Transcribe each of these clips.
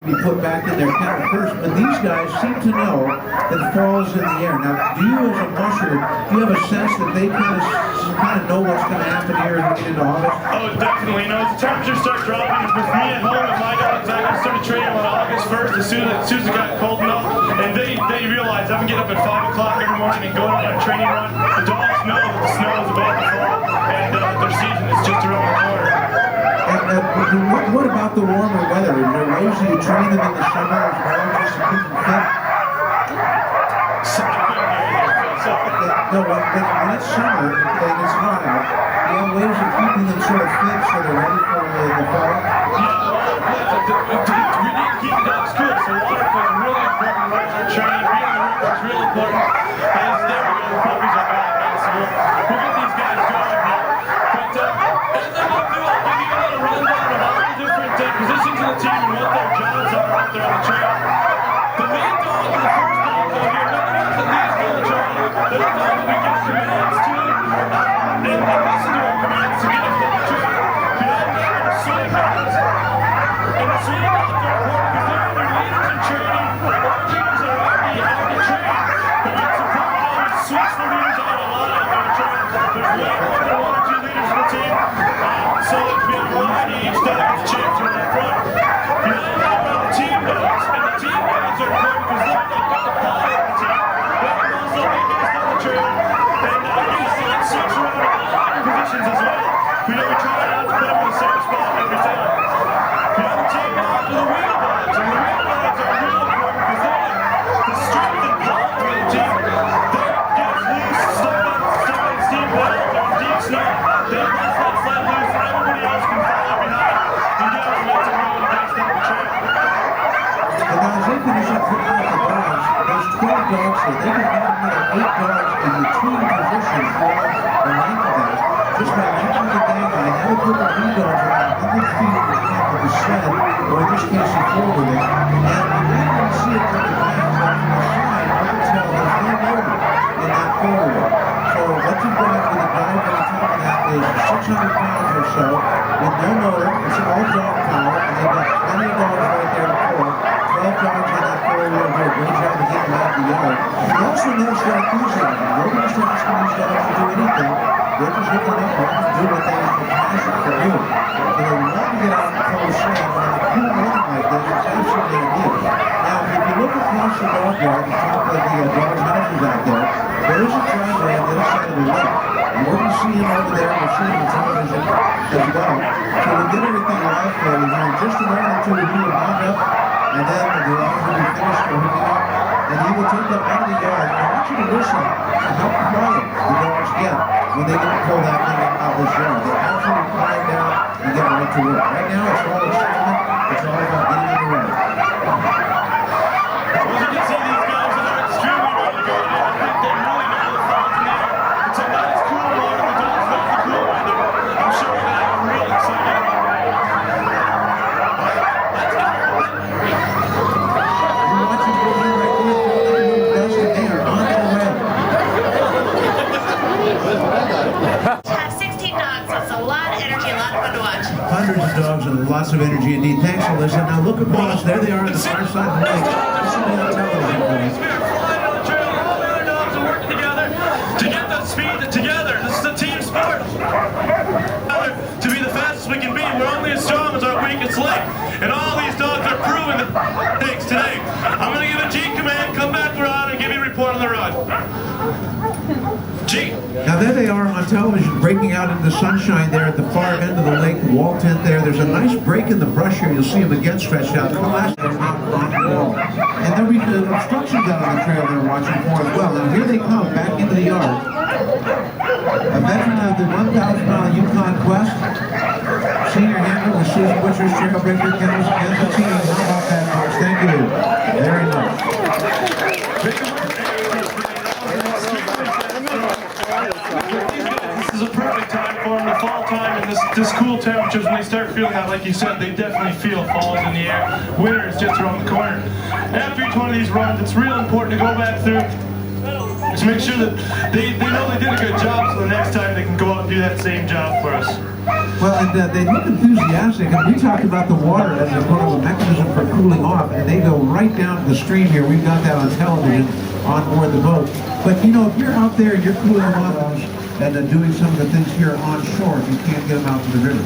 be put back in their kennel first, but these guys seem to know that fall is in the air. Now, do you as a musher, do you have a sense that they kind of know what's going to happen here as we get into August? Oh, definitely. You know, as the temperatures start dropping, with me at home and my dogs, I started training on August 1st as soon as it got cold enough, and they realize I can get up at 5 o'clock every morning and go on a training run. The dogs know that the snow is about to fall, and their season is just around the corner. And what about the warmer weather? Is there ways that you train them in the summer as well, just to keep them fit? No, when it's summer and it's hot out, you have ways of keeping them sort of fit so they're ready for the fall? We need to keep the dogs cool, so water plays a really important role in our training. Being in the river is really important. As there we go, the puppies are back now, so we'll get these guys going here. But as I go through, I'll give you a little rundown of all the different positions of the team and what their jobs are out there on the trail. The main dog and the first dog out here, that means that these go to trail. They're the dog that we give commands to, and listen to our commands to get us on the trail. Behind them are the swing dogs. And the swing dogs are important because they're their leaders in training. Our leaders are already trained, but we have some problem now. We switch the leaders out a lot out there to train. There's way more than 1 or 2 leaders in the team. So if we have variety, each dog has a chance to run in front. Behind them are the team dogs, and the team dogs are important because they're the power of the team. They're the ones that make us on the trail, and we switch around a lot of positions as well. We try not to put them in the same spot every time. We have a team dogs with the wheel dogs, and the wheel dogs are real important because they're the strength and power of the team. They get us loose, stuck on steep water, they're in deep snow. They let us let loose, and everybody else can follow behind and get us momentum going against them the trail. And now as they finish up picking up the dogs, there's 12 dogs here. They can have another 8 dogs in the team position for the length of that. Just by linking the gangway, now we put the lead dogs around 100 feet from the top of the sled, or in this case, the forward. And you're not going to see it from the ground, but from the side, I can tell there's no motor in that forward. So what you've got with the dive on top of that is 600 pounds or so, with no motor. It's all dog power, and they've got plenty of dogs right there to pull. 12 dogs on that forward wheel here. Great job of getting out the yard. You also notice their enthusiasm. Nobody's asking these dogs to do anything. They're just looking up and do what they have the passion for doing. So they want to get out and pull the sled, and on a cool morning like this, it's absolutely ideal. Now, if you look across the dog yard, the top of the dog houses out there is a driveway on the other side of the lake. And we're going to see him over there, we're seeing the television as well. So we'll get everything live for you here in just a moment until we do a roundup, and then the dogs will be finished hooking up, and he will take them out of the yard. I want you to listen to how quiet the dogs get when they get to pull that thing out this yard. They absolutely quiet down and get right to work. Right now, it's all excitement. It's all about getting in the run. As you can see, these guys are extremely motivated. I think they really know the fall's in the air. It's a nice, cool water. The dogs love the cool weather. I'm sure we're going to have a real exciting run. You're watching the video right there. Dust and they are on their way. Have 16 dogs, so it's a lot of energy, a lot of fun to watch. Hundreds of dogs and lots of energy indeed. Thanks, Alyssa. Now look across. There they are on the far side of the lake. This will be on television for you. We are flying on the trail, and all the other dogs are working together to get that speed together. This is a team sport. To be the fastest we can be, we're only as strong as our weakest link. And all these dogs are proving the things today. I'm going to give a G command, come back around, and give you a report on the run. G. Now there they are on television, breaking out into the sunshine there at the far end of the lake, the wall tent there. There's a nice break in the brush here. You'll see them again stretched out. They're not on the wall. And there'll be obstructions out on the trail they're watching for as well. Now here they come back into the yard. A veteran of the 1,000-mile Yukon Quest, senior handler with Susan Butcher's Trailbreaker Kennels and the team. How about that, folks? Thank you very much. This is a perfect time for them, the fall time, and this cool temperatures, when they start feeling that, like you said, they definitely feel fall's in the air. Winter is just around the corner. After each one of these runs, it's real important to go back through Just make sure that they know they did a good job, so the next time they can go out and do that same job for us. Well, and they look enthusiastic, and we talked about the water as a part of a mechanism for cooling off, and they go right down to the stream here. We've got that on television on board the boat. But you know, if you're out there and you're cooling off and doing some of the things here on shore, you can't get them out to the river.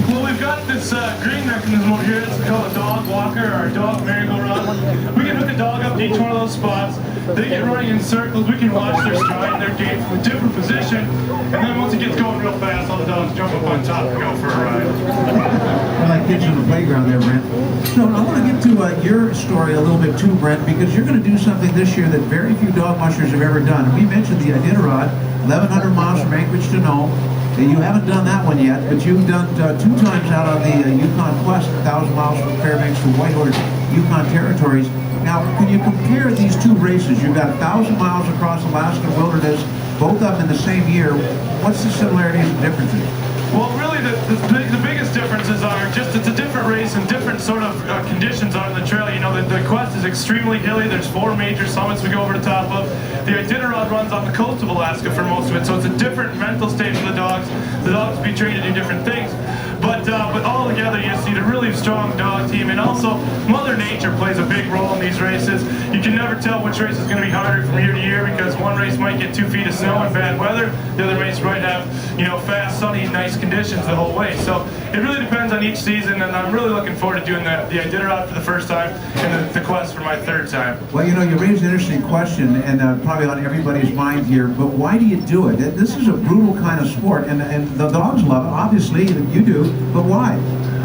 Well, we've got this green mechanism over here. It's called a dog walker or a dog merry-go-round. We can hook a dog up to each one of those spots. They get running in circles. We can watch their stride and their gait from a different position. And then once it gets going real fast, all the dogs jump up on top and go for a ride. We're like kids on the playground there, Brent. So I want to get to your story a little bit too, Brent, because you're going to do something this year that very few dog mushers have ever done. And we mentioned the Iditarod, 1,100 miles from Anchorage to Nome. You haven't done that one yet, but you've done 2 times out on the Yukon Quest, 1,000 miles from Fairbanks to Whitehorse, Yukon territories. Now, can you compare these 2 races? You've got 1,000 miles across Alaskan wilderness, both of them in the same year. What's the similarities and differences? Well, really, the biggest differences are just it's a different race and different sort of conditions on the trail. You know, the Quest is extremely hilly. There's 4 major summits we go over the top of. The Iditarod runs on the coast of Alaska for most of it, so it's a different mental state for the dogs. The dogs be trained to do different things. But all together, you see a really strong dog team, and also Mother Nature plays a big role in these races. You can never tell which race is going to be harder from year to year because one race might get 2 feet of snow and bad weather. The other race might have, you know, fast, sunny, nice conditions the whole way. So it really depends on each season, and I'm really looking forward to doing the Iditarod for the first time and the Quest for my 3rd time. Well, you know, you raised an interesting question, and probably on everybody's mind here, but why do you do it? This is a brutal kind of sport, and the dogs love it, obviously, you do, but why?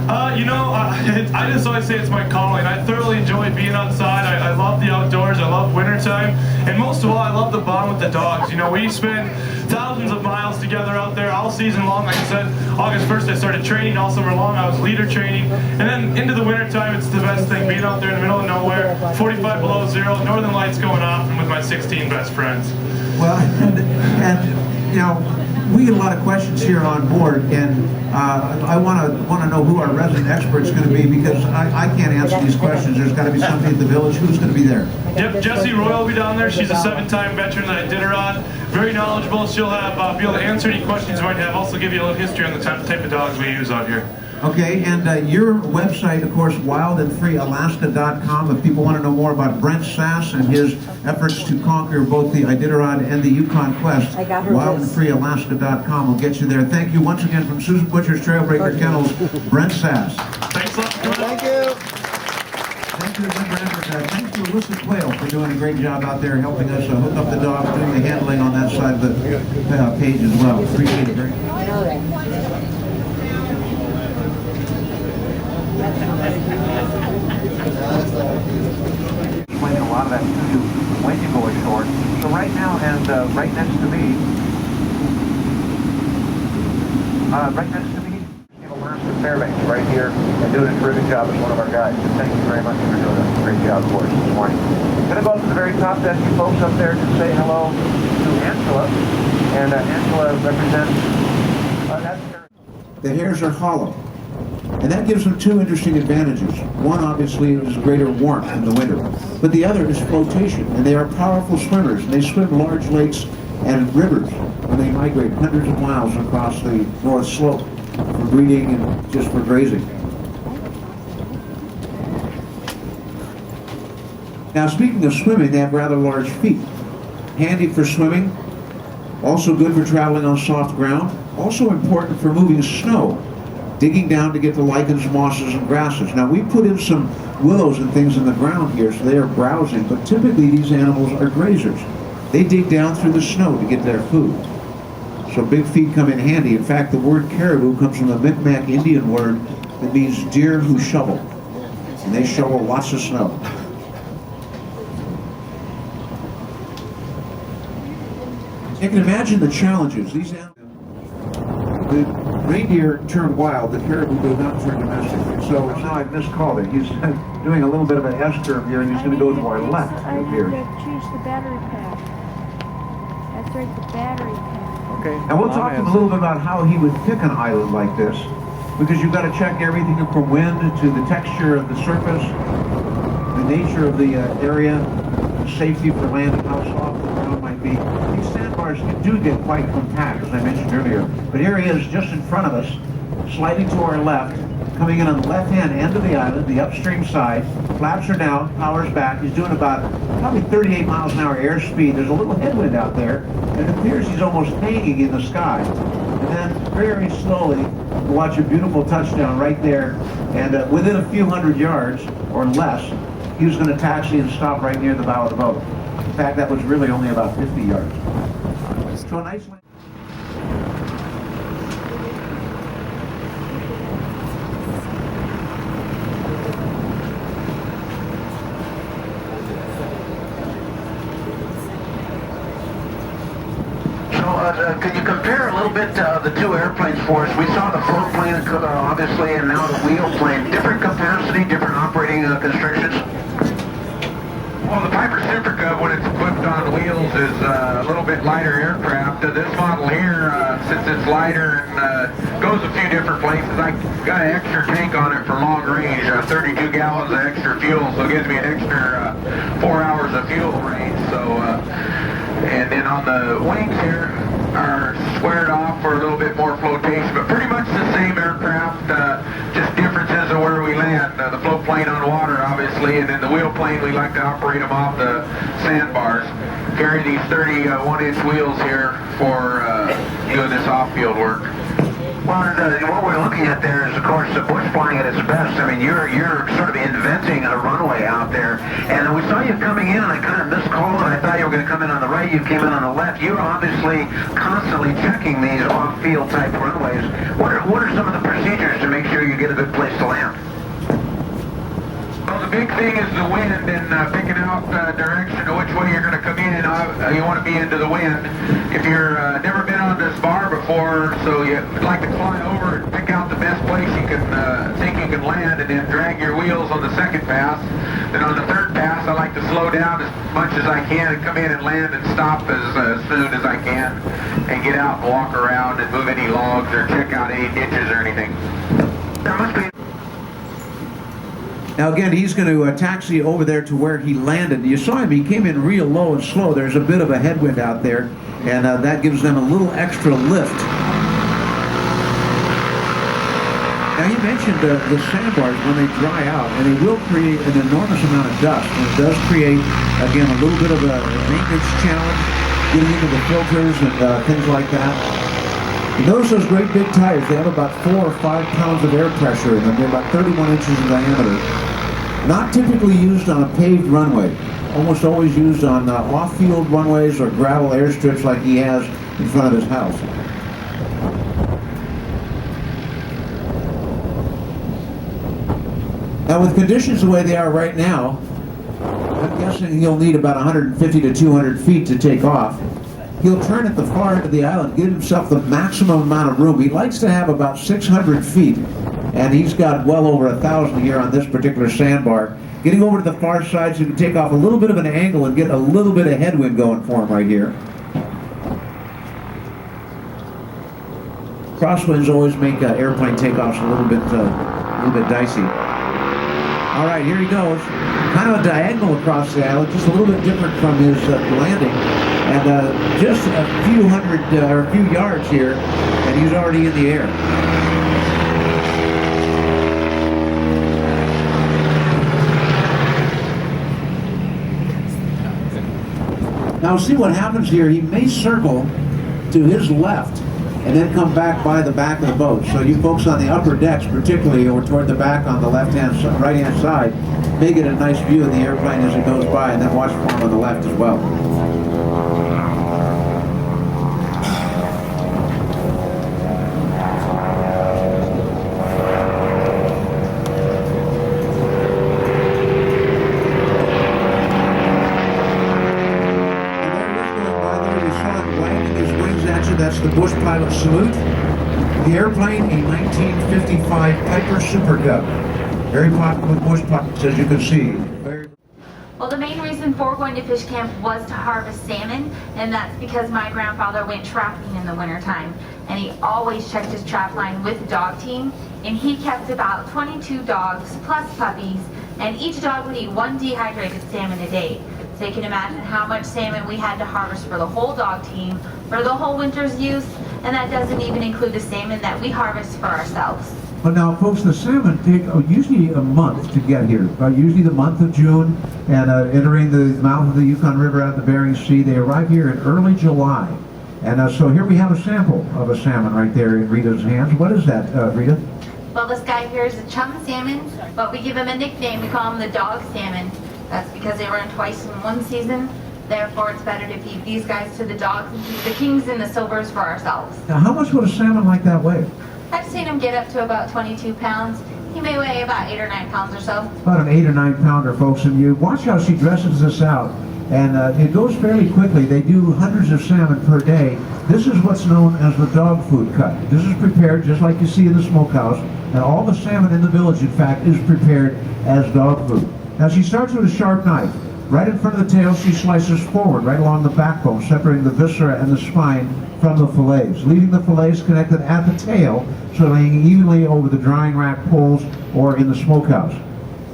I just always say it's my calling. I thoroughly enjoy being outside. I love the outdoors. I love wintertime. And most of all, I love the bond with the dogs. You know, we spend thousands of miles together out there all season long. Like I said, August 1st I started training. All summer long I was leader training. And then into the wintertime, it's the best thing, being out there in the middle of nowhere, 45 below zero, northern lights going off, and with my 16 best friends. Well, and you know, we get a lot of questions here on board, and I want to know who our resident expert's going to be, because I can't answer these questions. There's got to be somebody at the village. Who's going to be there? Yep, Jessie Royal will be down there. She's a 7-time veteran that Iditarod. Very knowledgeable. She'll be able to answer any questions you might have. Also give you a little history on the type of dogs we use out here. Okay, and your website, of course, wildandfreealaska.com. If people want to know more about Brent Sass and his efforts to conquer both the Iditarod and the Yukon Quest, wildandfreealaska.com will get you there. Thank you once again from Susan Butcher's Trailbreaker Kennels, Brent Sass. Thanks a lot for coming. Thank you. Thank you again, Brent. Thanks to Alyssa Quayle for doing a great job out there helping us hook up the dogs, doing the handling on that side of the page as well. Appreciate it very much. Explaining a lot of that to you when you go ashore. So right now, and right next to me, Alaskan Fairbanks right here, and doing a terrific job as one of our guides. So thank you very much for doing a great job for us this morning. Going to go up to the very top desk, you folks up there, to say hello to Angela, and Angela represents the hairs are hollow. And that gives them 2 interesting advantages. One, obviously, is greater warmth in the winter. But the other is flotation. And they are powerful swimmers. And they swim large lakes and rivers when they migrate hundreds of miles across the North Slope for breeding and just for grazing. Now, speaking of swimming, they have rather large feet. Handy for swimming. Also good for traveling on soft ground. Also important for moving snow. Digging down to get the lichens, mosses, and grasses. Now, we put in some willows and things in the ground here, so they are browsing, but typically these animals are grazers. They dig down through the snow to get their food. So big feet come in handy. In fact, the word caribou comes from a Micmac Indian word that means deer who shovel. And they shovel lots of snow. You can imagine the challenges. These animals, the reindeer turned wild, the caribou did not turn domestic. So now I've miscalled it. He's doing a little bit of an S-curve here, and he's going to go to our left here. Choose the battery pack. That's right, the battery pack. Okay. And we'll talk to him a little bit about how he would pick an island like this, because you've got to check everything from wind to the texture of the surface, the nature of the area, safety for land, and how soft speed. These sandbars do get quite compact, as I mentioned earlier. But here he is just in front of us, sliding to our left, coming in on the left-hand end of the island, the upstream side. Flaps are down, power's back. He's doing about probably 38 miles an hour airspeed. There's a little headwind out there, and it appears he's almost hanging in the sky. And then very slowly, we'll watch a beautiful touchdown right there. And within a few hundred yards or less, he was going to taxi and stop right near the bow of the boat. In fact, that was really only about 50 yards. So a nice land. Could you compare a little bit the two airplanes for us? We saw the float plane, obviously, and now the wheel plane. Different capacity, different operating constrictions? Well, the Piper Super Cub, when it's equipped on wheels, is a little bit lighter aircraft. This model here, since it's lighter and goes a few different places, I got an extra tank on it for long range, 32 gallons of extra fuel, so it gives me an extra 4 hours of fuel range. So, and then on the wings here are squared off for a little bit more flotation, but pretty much the same aircraft, just differences of where we land. The float plane on water, obviously, and then the wheel plane, we like to operate them off the sandbars. Carry these 31-inch wheels here for doing this off-field work. Well, what we're looking at there is, of course, bush flying at its best. I mean, you're sort of inventing a runway out there. And we saw you coming in, and I kind of miscalled, and I thought you were going to come in on the right. You came in on the left. You're obviously constantly checking these off-field type runways. What are some of the procedures to make sure you get a good place to land? Well, the big thing is the wind and picking out direction of which way you're going to come in. You want to be into the wind. If you're never been on this bar before, so you'd like to fly over and pick out the best place you can think you can land, and then drag your wheels on the second pass. Then on the third pass, I like to slow down as much as I can and come in and land and stop as soon as I can, and get out and walk around and move any logs or check out any ditches or anything. There must be. Now again, he's going to taxi over there to where he landed. You saw him, he came in real low and slow. There's a bit of a headwind out there, and that gives them a little extra lift. Now you mentioned the sandbars when they dry out, and they will create an enormous amount of dust. And it does create, again, a little bit of a maintenance challenge, getting into the filters and things like that. You notice those great big tires, they have about 4 or 5 pounds of air pressure in them. They're about 31 inches in diameter. Not typically used on a paved runway. Almost always used on off-field runways or gravel airstrips like he has in front of his house. Now with conditions the way they are right now, I'm guessing he'll need about 150 to 200 feet to take off. He'll turn at the far end of the island, give himself the maximum amount of room. He likes to have about 600 feet, and he's got well over 1,000 here on this particular sandbar. Getting over to the far side so he can take off a little bit of an angle and get a little bit of headwind going for him right here. Crosswinds always make airplane takeoffs a little bit dicey. All right, here he goes. Kind of a diagonal across the island, just a little bit different from his landing. And just a few hundred or a few yards here, and he's already in the air. Now see what happens here. He may circle to his left and then come back by the back of the boat. So you folks on the upper decks particularly, or toward the back on the right-hand side, may get a nice view of the airplane as it goes by, and then watch for him on the left as well. That's the Bush pilot salute. The airplane, a 1955 Piper Super Cub. Very popular with Bush pilots, as you can see. Well, the main reason for going to fish camp was to harvest salmon, and that's because my grandfather went trapping in the wintertime, and he always checked his trap line with the dog team, and he kept about 22 dogs plus puppies, and each dog would eat 1 dehydrated salmon a day. So you can imagine how much salmon we had to harvest for the whole dog team, for the whole winter's use, and that doesn't even include the salmon that we harvest for ourselves. But now, folks, the salmon take usually a month to get here. Usually the month of June, and entering the mouth of the Yukon River out of the Bering Sea. They arrive here in early July. And so here we have a sample of a salmon right there in Rita's hands. What is that, Rita? Well, this guy here is a chum salmon, but we give him a nickname. We call him the dog salmon. That's because they run twice in one season. Therefore, it's better to feed these guys to the dogs and keep the kings and the silvers for ourselves. Now, how much would a salmon like that weigh? I've seen him get up to about 22 pounds. He may weigh about 8 or 9 pounds or so. About an 8 or 9 pounder, folks. And you watch how she dresses this out. And it goes fairly quickly. They do hundreds of salmon per day. This is what's known as the dog food cut. This is prepared just like you see in the smokehouse. And all the salmon in the village, in fact, is prepared as dog food. Now, she starts with a sharp knife. Right in front of the tail, she slices forward, right along the backbone, separating the viscera and the spine from the fillets, leaving the fillets connected at the tail, so laying evenly over the drying rack poles or in the smokehouse.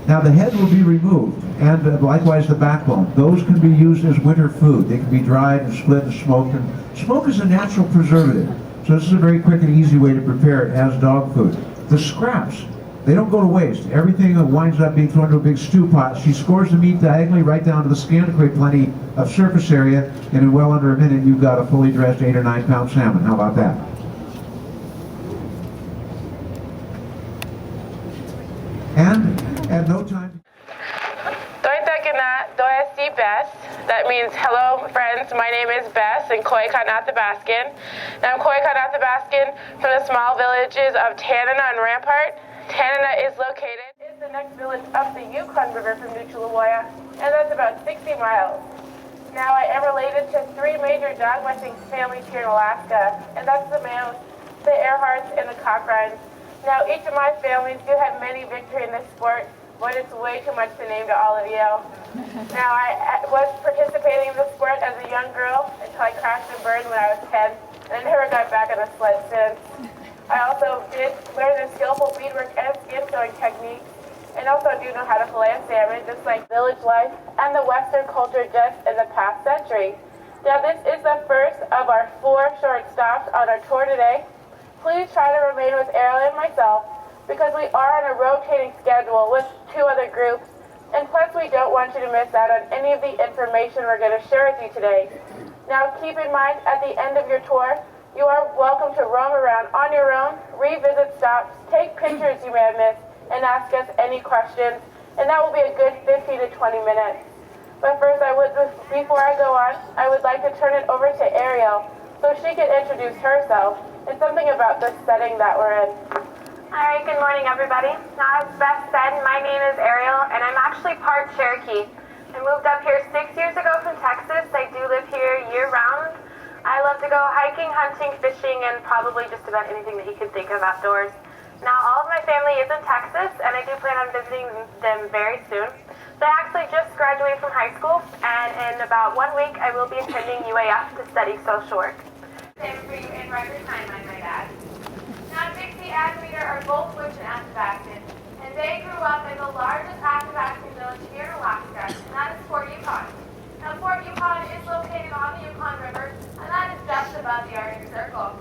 Now, the head will be removed, and likewise the backbone. Those can be used as winter food. They can be dried and split and smoked. And smoke is a natural preservative, so this is a very quick and easy way to prepare it as dog food. The scraps, they don't go to waste. Everything winds up being thrown into a big stew pot. She scores the meat diagonally right down to the skin to create plenty of surface area, and in well under a minute you've got a fully dressed 8 or 9 pound salmon. How about that? And at no time... That means, hello friends, my name is Bess in Koyukon Athabaskan. And I'm Koyukon Athabaskan from the small villages of Tanana and Rampart. Tanana is the next village up the Yukon River from New Chilliwack, and that's about 60 miles. Now I am related to 3 major dog musting families here in Alaska, and that's the Males, the Earharts, and the Cochrans. Now each of my families do have many victory in this sport, but it's way too much to name to all of you. Now, I was participating in the sport as a young girl until I crashed and burned when I was 10, and I never got back on a sled since. I also did learn the skillful beadwork and skin sewing techniques, and also do know how to fillet a salmon, just like village life and the Western culture just in the past century. Now, this is the first of our 4 short stops on our tour today. Please try to remain with Ariel and myself, because we are on a rotating schedule with 2 other groups, and plus we don't want you to miss out on any of the information we're going to share with you today. Now keep in mind, at the end of your tour, you are welcome to roam around on your own, revisit stops, take pictures you may have missed, and ask us any questions, and that will be a good 15 to 20 minutes. But first, before I go on, I would like to turn it over to Ariel so she can introduce herself and something about the setting that we're in. Alright, good morning everybody. Now, as Beth said, my name is Ariel and I'm actually part Cherokee. I moved up here 6 years ago from Texas. I do live here year round. I love to go hiking, hunting, fishing, and probably just about anything that you can think of outdoors. Now, all of my family is in Texas and I do plan on visiting them very soon. So I actually just graduated from high school, and in about 1 week I will be attending UAF to study social work. Same for you in record time, I might add. Now, Dixie and Rita are both Butch and Athabaskan, and they grew up in the largest Athabaskan village here in Alaska, and that is Fort Yukon. Now, Fort Yukon is located on the Yukon River, and that is just above the Arctic Circle.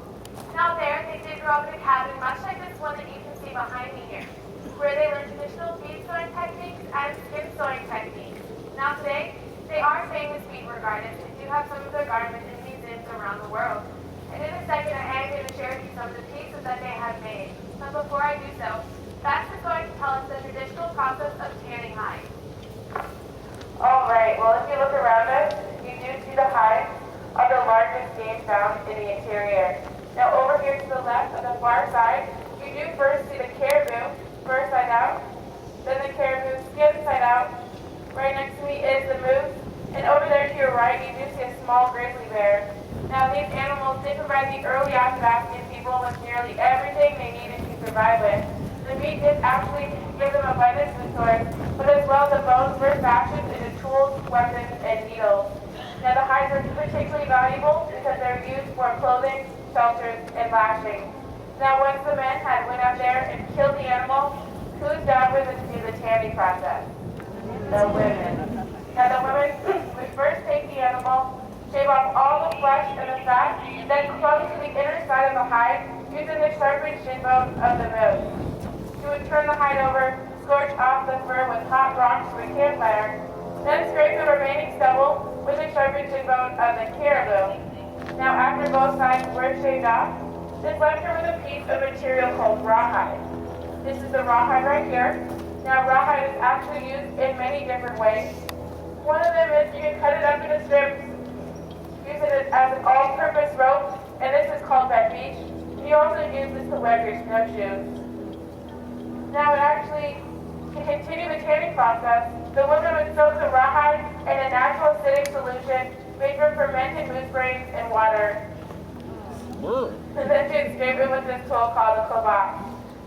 Now there, they did grow up in a cabin much like this one that you can see behind me here, where they learned traditional bead sewing techniques and skin sewing techniques. Now today, they are famous beadwork artists and do have some of their garments in museums around the world. And in a second, I am going to share with you some of the pieces that they have made. But before I do so, Beth is going to tell us the traditional process of tanning hide. Alright, well if you look around us, you do see the hides of the largest game found in the interior. Now over here to the left, on the far side, you do first see the caribou, first side out, then the caribou skin side out. Right next to me is the moose, and over there to your right, you do see a small grizzly bear. Now these animals did provide the early Athabaskan people with nearly everything they needed to survive with. The meat did actually give them abundance of source, but as well the bones were fashioned into tools, weapons, and needles. Now the hides are particularly valuable because they're used for clothing, shelters, and lashing. Now once the men had went out there and killed the animal, whose job was it to do the tanning process? The women. Now the women shave off all the flesh and the fat, then clung to the inner side of the hide using the sharpened shin bone of the moose. She would turn the hide over, scorch off the fur with hot rocks from a campfire, then scrape the remaining stubble with the sharpened shin bone of the caribou. Now after both sides were shaved off, this left her with a piece of material called rawhide. This is the rawhide right here. Now rawhide is actually used in many different ways. One of them is you can cut it up into strips, use it as an all-purpose rope, and this is called bed beach. And you also use this to web your snowshoes. Now to continue the tanning process, the woman would soak the rawhide in a natural acidic solution made from fermented moose brains and water. And then she'd scrape it with this tool called a klobas.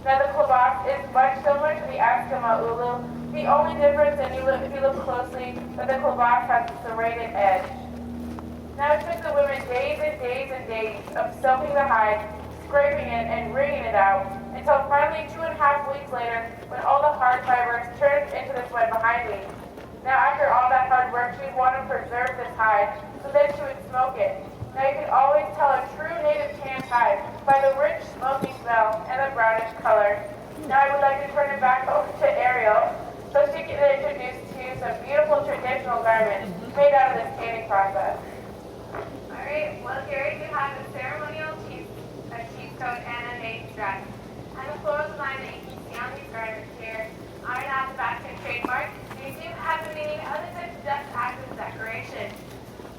Now the klobas is much similar to the Eskimo ulu. The only difference, if you look closely, that the klobas has a serrated edge. Now it took the women days and days and days of soaking the hide, scraping it, and wringing it out, until finally 2.5 weeks later, when all the hard fibers turned into this one behind me. Now after all that hard work, she'd want to preserve this hide, so then she would smoke it. Now you can always tell a true native tan hide by the rich, smoky smell and the brownish color. Now I would like to turn it back over to Ariel so she can introduce to you some beautiful traditional garments made out of this tanning process. Alright, well here you have a ceremonial cheese coat and a maid's dress. And the floral design that you can see on these garments here are an Alaskan trademark. These do have a meaning other than just act as decoration.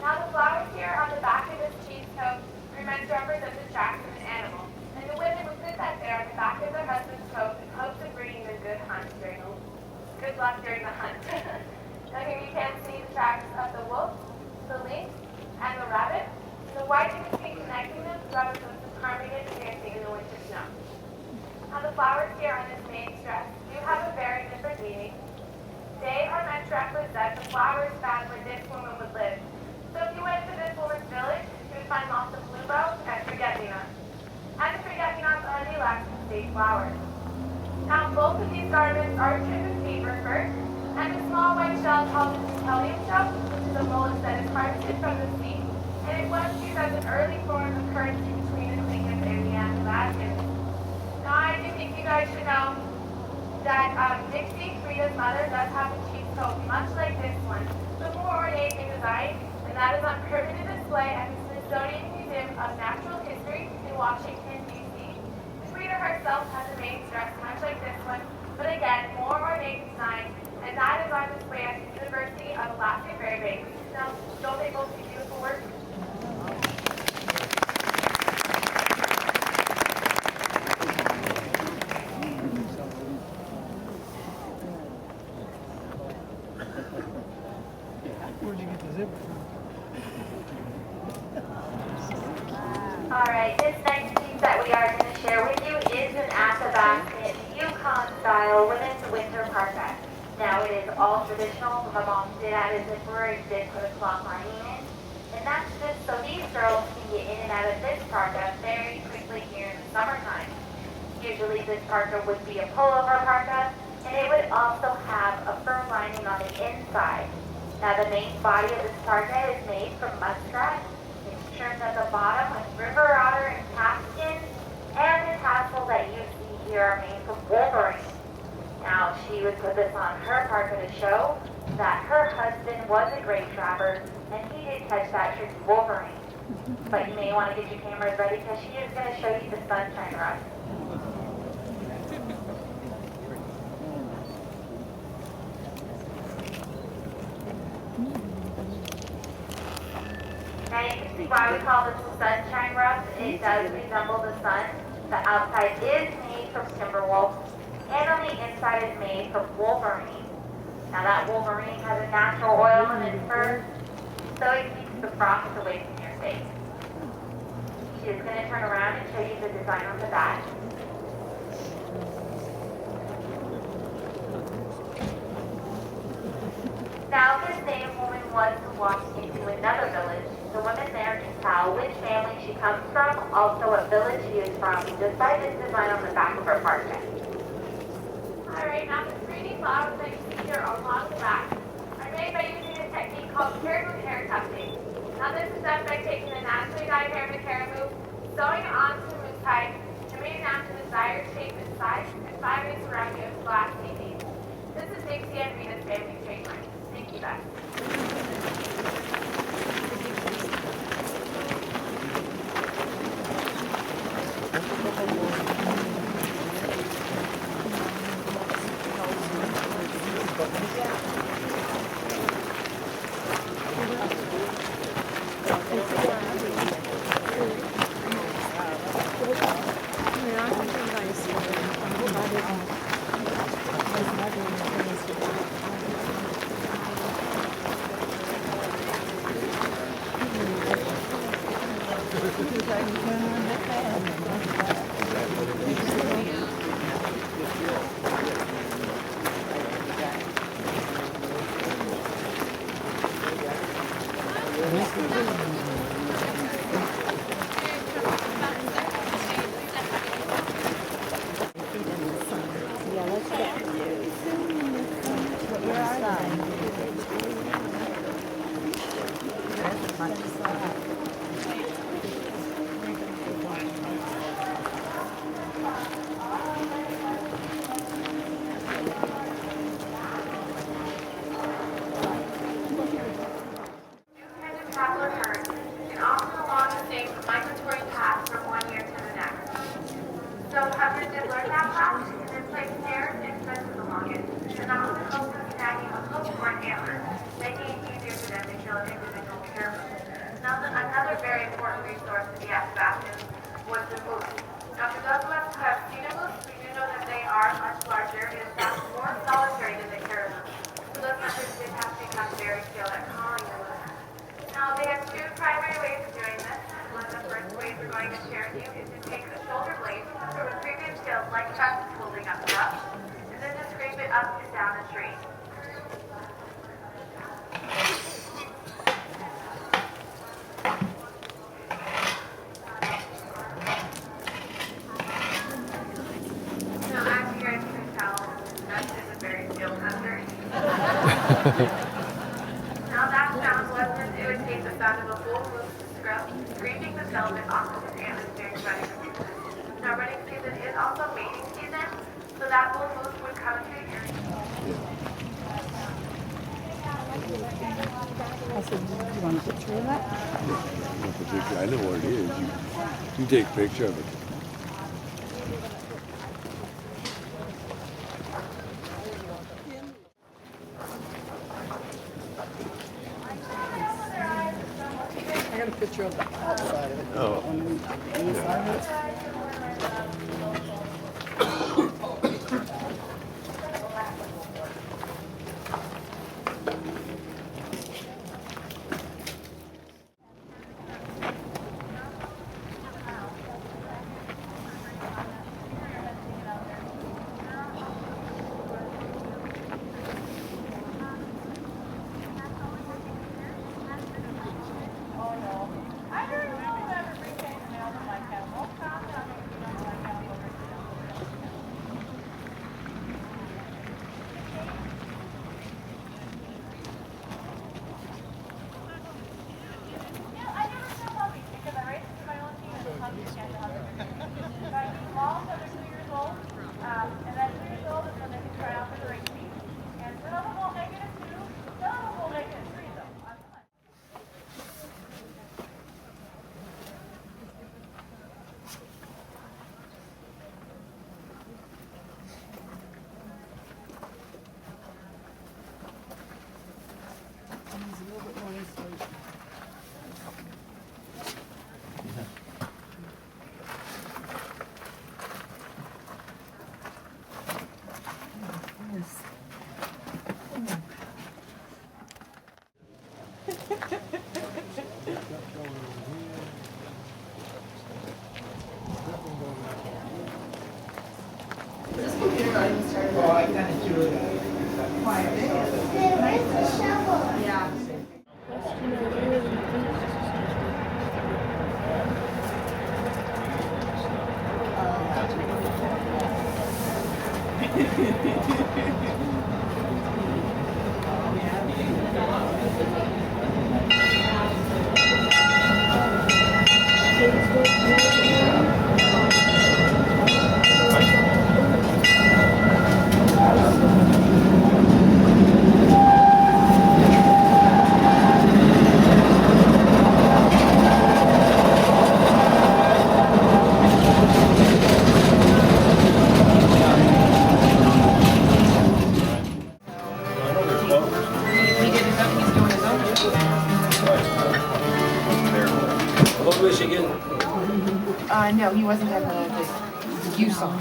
Now the flowers here on the back of this cheese coat are meant to represent the tracks of an animal. And the women would put that there on the back of their husband's coat in hopes of bringing them good luck during the hunt. Now here you can see the tracks of the wolf, the lynx, and the rabbit. The white and the pink connecting them represents the ptarmigan dancing in the winter snow. Now the flowers here on this maid's dress do have a very different meaning. They are meant to represent the flowers found where this woman would live. So if you went to this woman's village, you would find lots of bluebells and forget-me-nots. And the forget-me-nots are the Alaskan state flowers. Now both of these garments are trimmed with paper first, and a small white shell called the Titanium shell, which is a mollusk that is harvested from the sea, and it was used as an early form of currency between the Klingons and the Alaskan. Now I do think you guys should know that Dixie, Frida's mother, does have a cheese coat much like this one, but more ornate in design, and that is on permanent display at the Smithsonian Museum of Natural History in Washington, D.C. Frida herself has a maid's dress much like this one, but again, more ornate design, and that is on display at the University of Alaska Fairbanks. Now, don't they both do beautiful work? Where'd you get the zipper from? Alright, this next piece that we are going to share with you is an at-the-basket Yukon-style women's winter parka. Now it is all traditional. My mom did add a zipper and did put a cloth lining in. And that's just so these girls can get in and out of this parka very quickly here in the summertime. Usually this parka would be a pullover parka, and it would also have a fur lining on the inside. Now the main body of this parka is made from muskrat. It's trimmed at the bottom with river otter and calfskin, and the tassels that you see here are made from wolverine. Now she would put this on her parka to show that her husband was a great trapper, and he did catch that tricky wolverine. But you may want to get your cameras ready because she is going to show you the sunshine run. Now you can see why we call this the sunshine ruff. It does resemble the sun. The outside is made from timber wolf, and on the inside is made from wolverine. Now that wolverine has a natural oil in its fur, so it keeps the frost away from your face. She is going to turn around and show you the design on the back. Now if this native woman was to walk into another village, the women there can tell which family she comes from, also what village she is from, just by this design on the back of her parka. Alright, now the 3D flowers that you see here along the back are made by using a technique called caribou hair tufting. Now this is done by taking the naturally dyed hair of the caribou, sewing it onto the moose hide, trimming it down to the desired shape and size, and 5 inch variety of glass CDs. This is Dixie and Rita's family trademark. Thank you, guys. Traveler herds, and often along the same migratory path from one year to the next. So hunters did learn that path and then placed snares and fences along it, and that was the hope of snagging a hook or an antler, making it easier for them to kill an individual caribou. Now, another very important resource to the Athabascans was the moose. Now, for those of us who have seen a moose, we do know that they are much larger and in fact more solitary than the caribou. So those hunters did have to become very skilled at calling the moose. Now, they have 2 primary ways of doing this. One of the first ways we're going to share with you is to take the shoulder blade from a previous kill, like Chuck is holding up for us, and then to scrape it up and down the tree. Now, as you guys can tell, Chuck is a very skilled hunter. Now that sound was to imitate the sound of a bull moose scraping the velvet off of his antlers during running season. Now running season is also mating season, so that bull moose would come to the area. I said, do you want a picture of that? I know what it is. You take a picture of it. I got a picture of the outside of it. Oh. On the inside of it. Michigan? No, he wasn't on the U song.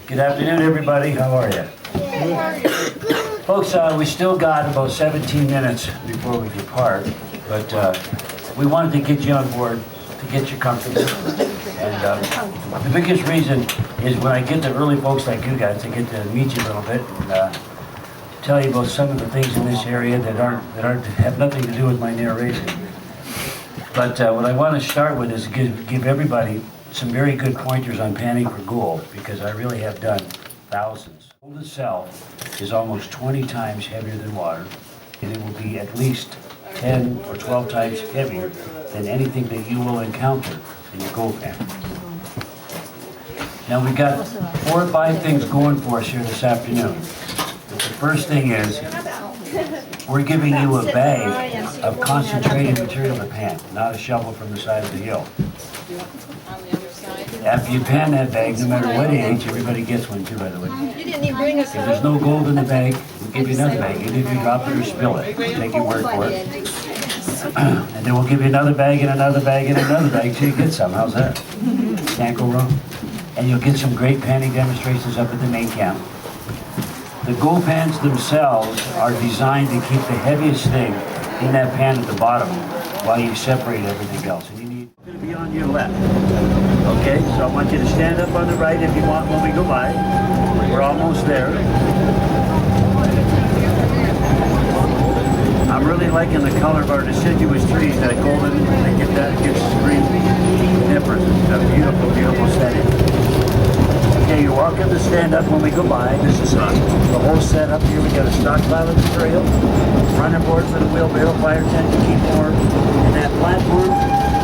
Good afternoon, everybody. How are you? Folks, we still got about 17 minutes before we depart, but we wanted to get you on board, to get you comfortable. And the biggest reason is when I get the early folks like you guys, to get to meet you a little bit and tell you about some of the things in this area that have nothing to do with my narration. But what I want to start with is give everybody some very good pointers on panning for gold, because I really have done thousands. Gold itself is almost 20 times heavier than water, and it will be at least 10 or 12 times heavier than anything that you will encounter in your gold pan. Now we've got 4 or 5 things going for us here this afternoon. The first thing is, we're giving you a bag of concentrated material to pan, not a shovel from the side of the hill. After you pan that bag, no matter what age, everybody gets one too, by the way. You didn't even bring us If there's no gold in the bag, we'll give you another bag. Even if you drop it or spill it, we'll take your word for it. And then we'll give you another bag and another bag and another bag till you get some. How's that? Can't go wrong. And you'll get some great panning demonstrations up at the main camp. The gold pans themselves are designed to keep the heaviest thing in that pan at the bottom while you separate everything else. And you need to be on your left. Okay, so I want you to stand up on the right if you want when we go by. We're almost there. I'm really liking the color of our deciduous trees, that golden, that gets green different. It's a beautiful, beautiful setting. Okay, you're welcome to stand up when we go by. This is the whole setup here. We got a stockpile of material, runner board for the wheelbarrow, fire tent to keep warm, and that platform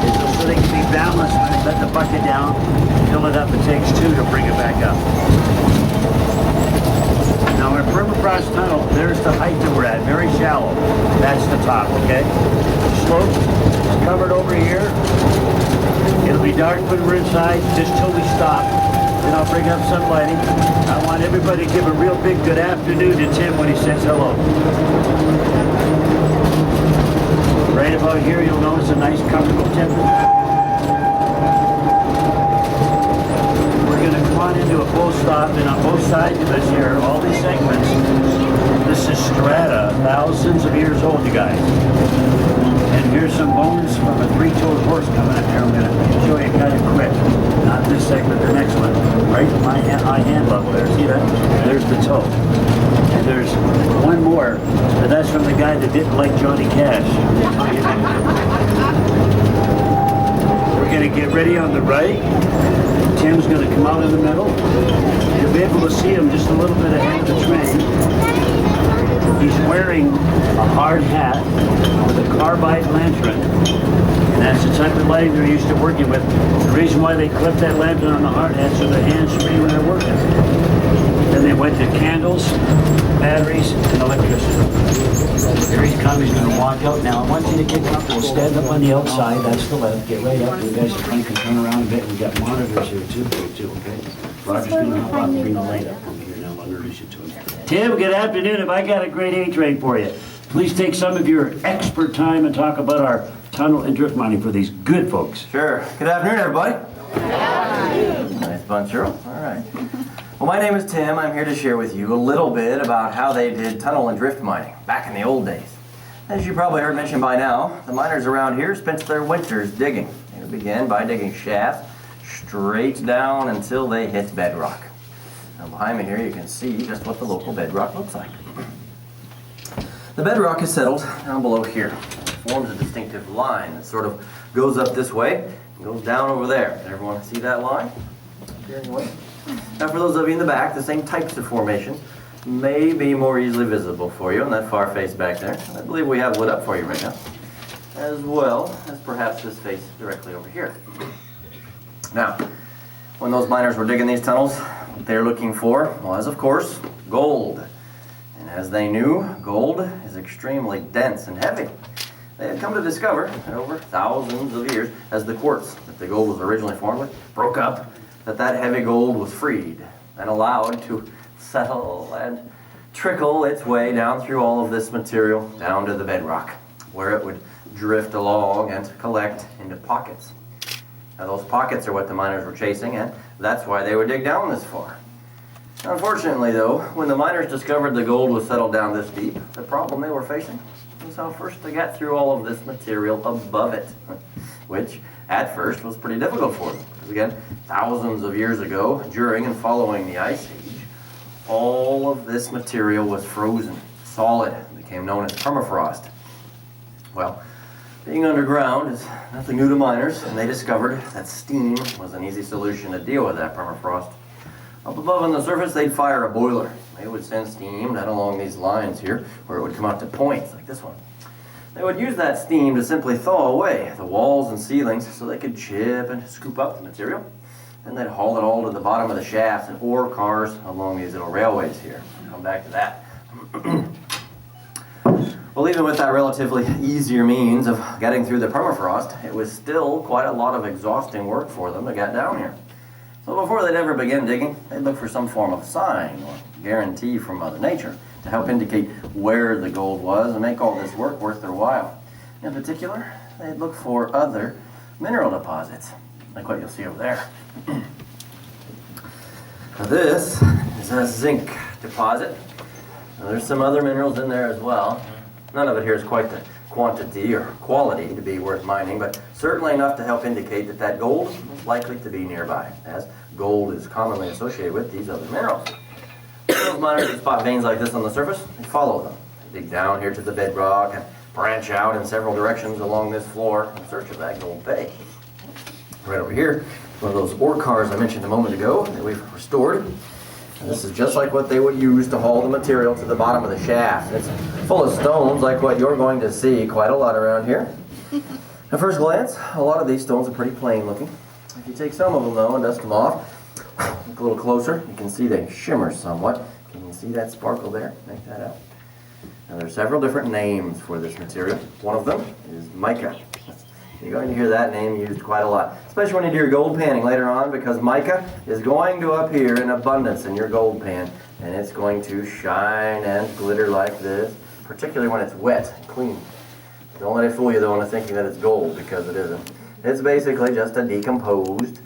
is so they can be balanced when they let the bucket down, fill it up. It takes 2 to bring it back up. Now our permafrost tunnel, there's the height that we're at, very shallow. That's the top, okay? Slope is covered over here. It'll be dark when we're inside, just till we stop. Then I'll bring up some lighting. I want everybody to give a real big good afternoon to Tim when he says hello. Right about here, you'll notice a nice comfortable temperature. We're going to come on into a full stop, and on both sides of us here, all these segments, this is strata, thousands of years old, you guys. And here's some bones from a 3-toed horse coming up here. I'm going to show you kind of quick. Not this segment, the next one. Right at my hand level there. See that? There's the toe. And there's one more, but that's from the guy that didn't like Johnny Cash. We're going to get ready on the right. Tim's going to come out in the middle. You'll be able to see him just a little bit ahead of the train. He's wearing a hard hat with a carbide lantern, and that's the type of lighting they're used to working with. The reason why they clip that lantern on the hard hat so their hands free when they're working. Then they went to candles, batteries, and electricity. Here he's coming, he's going to walk out. Now I want you to get comfortable. Stand up on the outside, that's the left. Get right up. You guys can turn around a bit. We've got monitors here too, okay? Roger's going to help out and bring the light up over here now. I'll introduce you to him. Tim, good afternoon. Have I got a great A-train for you? Please take some of your expert time and talk about our tunnel and drift mining for these good folks. Sure. Good afternoon, everybody. Good afternoon. Nice bunch, Earl. All right. Well, my name is Tim. I'm here to share with you a little bit about how they did tunnel and drift mining back in the old days. As you probably heard mentioned by now, the miners around here spent their winters digging. They would begin by digging shafts straight down until they hit bedrock. Now behind me here you can see just what the local bedrock looks like. The bedrock is settled down below here. It forms a distinctive line that sort of goes up this way and goes down over there. Can everyone see that line? Here anyway. Now for those of you in the back, the same types of formations may be more easily visible for you on that far face back there. I believe we have lit up for you right now, as well as perhaps this face directly over here. Now, when those miners were digging these tunnels, what they were looking for was, of course, gold. And as they knew, gold is extremely dense and heavy. They had come to discover that over thousands of years, as the quartz that the gold was originally formed with broke up, that heavy gold was freed and allowed to settle and trickle its way down through all of this material down to the bedrock, where it would drift along and collect into pockets. Now those pockets are what the miners were chasing, and that's why they would dig down this far. Unfortunately though, when the miners discovered the gold was settled down this deep, the problem they were facing was how first they got through all of this material above it, which at first was pretty difficult for them. Because again, thousands of years ago, during and following the Ice Age, all of this material was frozen, solid, and became known as permafrost. Well, being underground is nothing new to miners, and they discovered that steam was an easy solution to deal with that permafrost. Up above on the surface, they'd fire a boiler. They would send steam down along these lines here, where it would come out to points, like this one. They would use that steam to simply thaw away the walls and ceilings so they could chip and scoop up the material. Then they'd haul it all to the bottom of the shafts and ore cars along these little railways here. I'll come back to that. Well, even with that relatively easier means of getting through the permafrost, it was still quite a lot of exhausting work for them to get down here. So before they'd ever begin digging, they'd look for some form of sign or guarantee from Mother Nature to help indicate where the gold was and make all this work worth their while. In particular, they'd look for other mineral deposits, like what you'll see over there. Now this is a zinc deposit. Now there's some other minerals in there as well. None of it here is quite the quantity or quality to be worth mining, but certainly enough to help indicate that that gold is likely to be nearby, as gold is commonly associated with these other minerals. Those miners that spot veins like this on the surface, they follow them. They dig down here to the bedrock and branch out in several directions along this floor in search of that gold pay. Right over here, one of those ore cars I mentioned a moment ago that we've restored. And this is just like what they would use to haul the material to the bottom of the shaft. It's full of stones like what you're going to see quite a lot around here. At first glance, a lot of these stones are pretty plain looking. If you take some of them though and dust them off, look a little closer, you can see they shimmer somewhat. Can you see that sparkle there? Make that out. Now there are several different names for this material. One of them is mica. You're going to hear that name used quite a lot, especially when you do your gold panning later on, because mica is going to appear in abundance in your gold pan, and it's going to shine and glitter like this, particularly when it's wet and clean. Don't let it fool you though into thinking that it's gold, because it isn't. It's basically just a decomposed,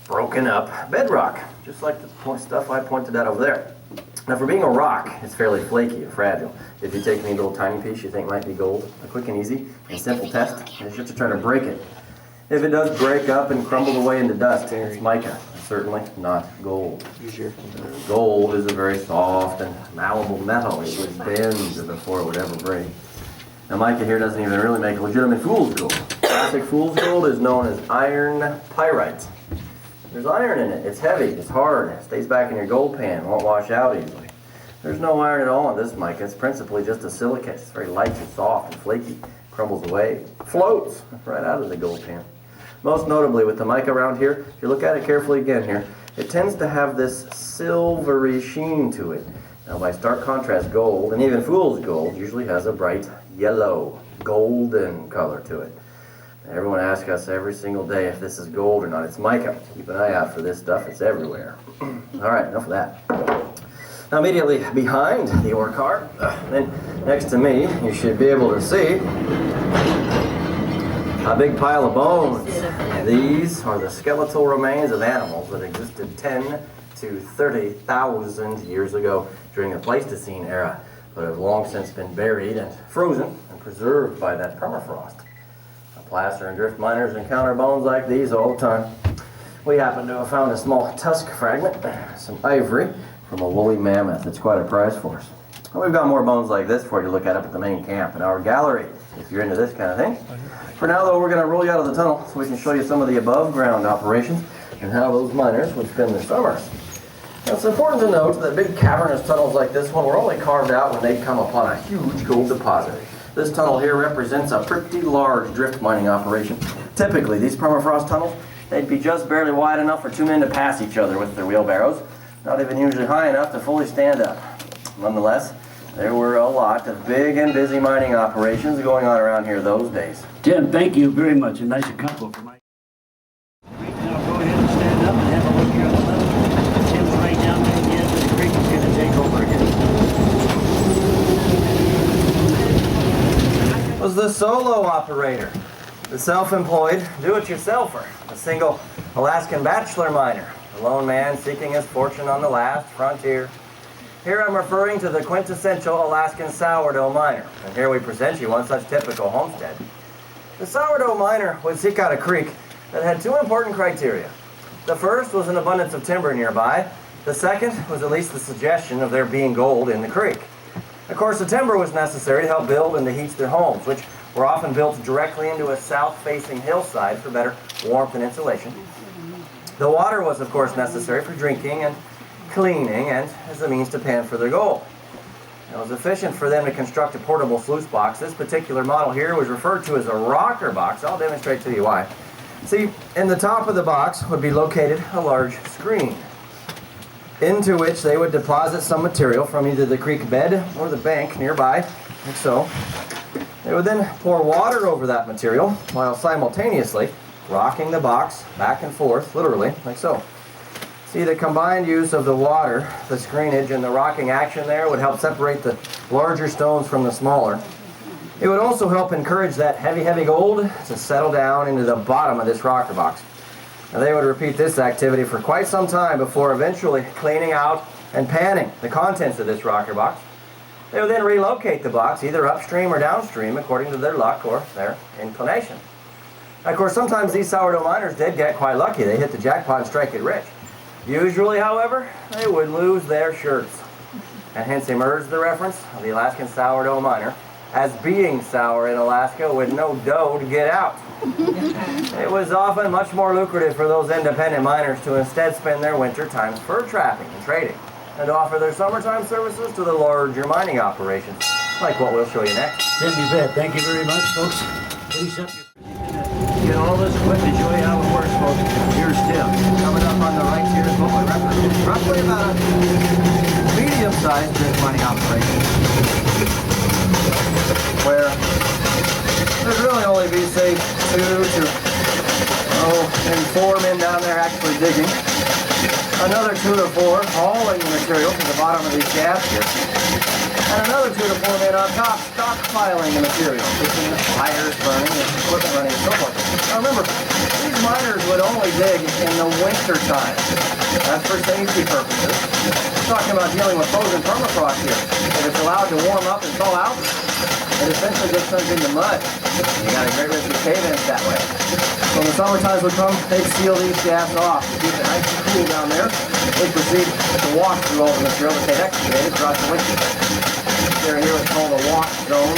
broken up bedrock, just like the stuff I pointed out over there. Now for being a rock, it's fairly flaky and fragile. If you take any little tiny piece you think might be gold, a quick and easy and simple test is just to try to break it. If it does break up and crumble away into dust, it's mica. It's certainly not gold. Gold is a very soft and malleable metal. It would bend before it would ever break. Now mica here doesn't even really make legitimate fool's gold. Classic fool's gold is known as iron pyrite. There's iron in it. It's heavy, it's hard, it stays back in your gold pan, won't wash out easily. There's no iron at all in this mica. It's principally just a silicate. It's very light and soft and flaky. Crumbles away, floats right out of the gold pan. Most notably with the mica around here, if you look at it carefully again here, it tends to have this silvery sheen to it. Now by stark contrast, gold, and even fool's gold, usually has a bright yellow, golden color to it. Everyone asks us every single day if this is gold or not. It's mica. Keep an eye out for this stuff. It's everywhere. All right, enough of that. Now immediately behind the ore car, then next to me, you should be able to see a big pile of bones. These are the skeletal remains of animals that existed 10 to 30,000 years ago during the Pleistocene era, but have long since been buried and frozen and preserved by that permafrost. Placer and drift miners encounter bones like these all the time. We happen to have found a small tusk fragment, some ivory, from a woolly mammoth. It's quite a prize for us. Well, we've got more bones like this for you to look at up at the main camp in our gallery, if you're into this kind of thing. For now, though, we're going to roll you out of the tunnel so we can show you some of the above-ground operations and how those miners would spend their summers. Now, it's important to note that big cavernous tunnels like this one were only carved out when they'd come upon a huge gold deposit. This tunnel here represents a pretty large drift mining operation. Typically, these permafrost tunnels, they'd be just barely wide enough for two men to pass each other with their wheelbarrows, not even usually high enough to fully stand up. Nonetheless, there were a lot of big and busy mining operations going on around here those days. Tim, thank you very much. A nice combo for my... Now go ahead and stand up and have a look here on the left. Tim's right down there at the edge of the creek. He's going to take over again. the solo operator, the self-employed do-it-yourselfer, the single Alaskan bachelor miner, the lone man seeking his fortune on the last frontier. Here I'm referring to the quintessential Alaskan sourdough miner, and here we present you one such typical homestead. The sourdough miner would seek out a creek that had two important criteria. The first was an abundance of timber nearby. The second was at least the suggestion of there being gold in the creek. Of course, the timber was necessary to help build and to heat their homes, which were often built directly into a south-facing hillside for better warmth and insulation. The water was, of course, necessary for drinking and cleaning and as a means to pan for their gold. It was efficient for them to construct a portable sluice box. This particular model here was referred to as a rocker box. I'll demonstrate to you why. See, in the top of the box would be located a large screen, into which they would deposit some material from either the creek bed or the bank nearby, like so. They would then pour water over that material while simultaneously rocking the box back and forth, literally, like so. See, the combined use of the water, the screenage, and the rocking action there would help separate the larger stones from the smaller. It would also help encourage that heavy gold to settle down into the bottom of this rocker box. Now, they would repeat this activity for quite some time before eventually cleaning out and panning the contents of this rocker box. They would then relocate the box either upstream or downstream according to their luck or their inclination. Now, of course, sometimes these sourdough miners did get quite lucky. They hit the jackpot and strike it rich. Usually, however, they would lose their shirts, and hence emerged the reference of the Alaskan sourdough miner as being sour in Alaska with no dough to get out. It was often much more lucrative for those independent miners to instead spend their winter times fur trapping and trading, and offer their summertime services to the larger mining operations, like what we'll show you next. Tim, you bet. Thank you very much, folks. Finish up your... Get all this equipment to show you how it works, folks. Here's Tim. Coming up on the right here is what we represent. Roughly about a medium-sized drift mining operation, where there'd really only be, say, 2 to maybe 4 men down there actually digging. Another 2 to 4 hauling the material to the bottom of these shafts here. And another 2 to 4 men on top stockpiling the material, keeping the fires burning and equipment running and so forth. Now remember, these miners would only dig in the winter time. That's for safety purposes. We're talking about dealing with frozen permafrost here. If it's allowed to warm up and thaw out, it essentially just turns into mud. You got a great risk of cave-ins that way. When the summer times would come, they'd seal these shafts off to keep it nice and cool down there. They'd proceed to wash through all the material that they'd excavated throughout the winter. Here is called a wash zone.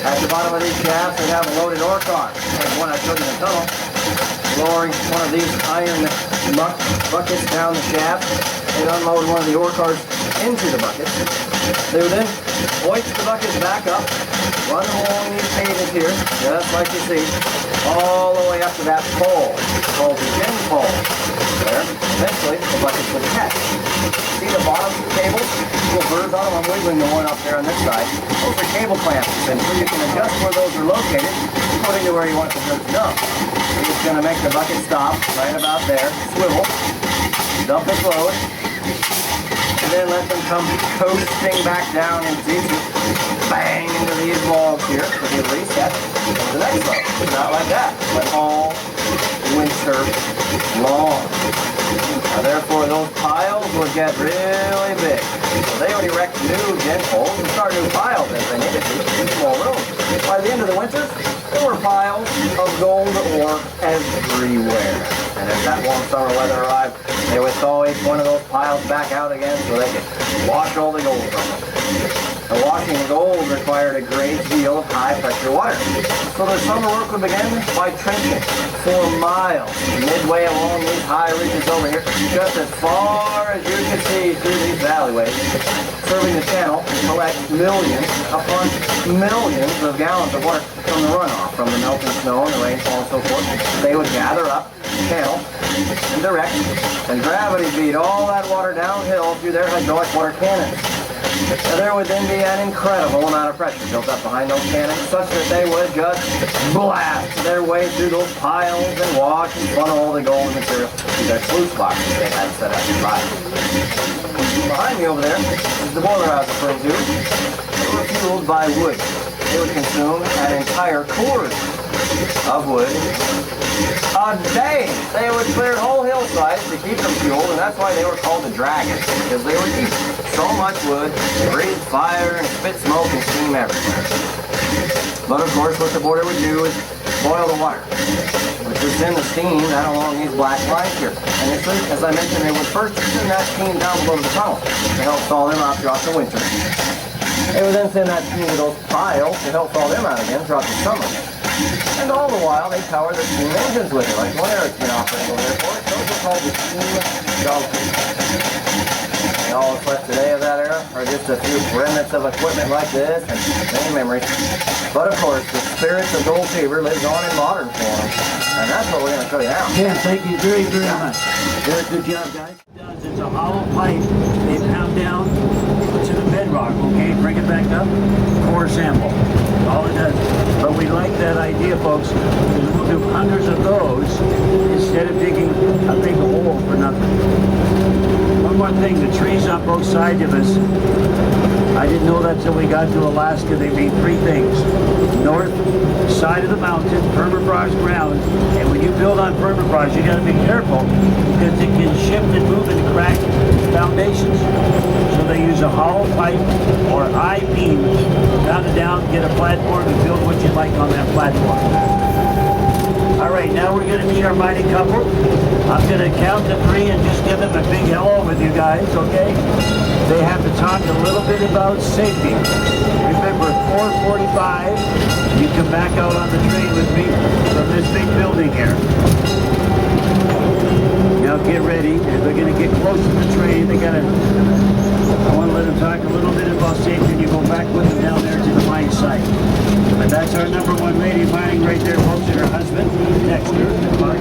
At the bottom of these shafts, they'd have a loaded ore car, like the one I showed you in the tunnel, lowering one of these iron buckets down the shaft. They'd unload one of the ore cars into the bucket. They would then hoist the buckets back up, run them along these pages here, just like you see, all the way up to that pole, called the gin pole. There, eventually, the buckets would catch. See the bottom two cables? Little birds on them. I'm wiggling the one up there on this side. Those are cable clamps, and so you can adjust where those are located according to where you want the bird to go. You're just going to make the bucket stop right about there, swivel, dump its load, and then let them come coasting back down and bang into these logs here for the reset of the next load. Not like that, but all winter long. Now, therefore, those piles would get really big. So they would erect new gin poles and start new piles as they needed to in small rooms. By the end of the winter, there were piles of gold ore everywhere. And as that warm summer weather arrived, they would thaw each one of those piles back out again so they could wash all the gold from them. The washing of gold required a great deal of high-pressure water. So the summer work would begin by trenching for miles, midway along these high ridges over here, just as far as you could see through these alleyways, serving the channel to collect millions upon millions of gallons of water from the runoff, from the melting snow and the rainfall and so forth. They would gather up the channel and direct, and gravity beat all that water downhill through their hydraulic water cannons. Now, there would then be an incredible amount of pressure built up behind those cannons, such that they would just blast their way through those piles and wash and funnel all the gold material to their sluice boxes they had set up to dry. Behind me over there is the boiler I was referring to. They were fueled by wood. they would consume an entire cord of wood a day. They would clear whole hillsides to keep them fueled, and that's why they were called the dragons, because they would eat so much wood, breathe fire, and spit smoke and steam everywhere. But of course, what the boarder would do is boil the water, which would send the steam down along these black lines here. And as I mentioned, they would first send that steam down below the tunnel to help thaw them out throughout the winter. They would then send that steam to those piles to help thaw them out again throughout the summer. And all the while, they power the steam engines with it, like the one Eric's been operating over there for us. Those are called the steam dogfish. And all that's left today of that era are just a few remnants of equipment like this and many memories. But of course, the spirit of Gold Fever lives on in modern form. And that's what we're going to show you now. Yeah, thank you very, very much. Good job, guys. It's a hollow pipe they pound down to the bedrock, okay? Bring it back up, core sample. All it does. But we like that idea, folks, because we'll do hundreds of those instead of digging a big hole for nothing. One more thing, the trees on both sides of us, I didn't know that till we got to Alaska. They mean three things. North side of the mountain, permafrost ground, and when you build on permafrost, you got to be careful because it can shift and move and crack foundations. So they use a hollow pipe or I-beam, pound it down, get a platform, and build what you like on that platform. All right, now we're going to meet our mighty couple. I'm going to count to 3 and just give them a big hello with you guys, okay? They have to talk a little bit about safety. Remember, 4:45, you come back out on the train with me from this big building here. Now get ready, and they're going to get close to the train. I want to let them talk a little bit about safety, and you go back with them down there to the mine site. But that's our #1 lady mining right there, folks, and her husband, Dexter, and Mark.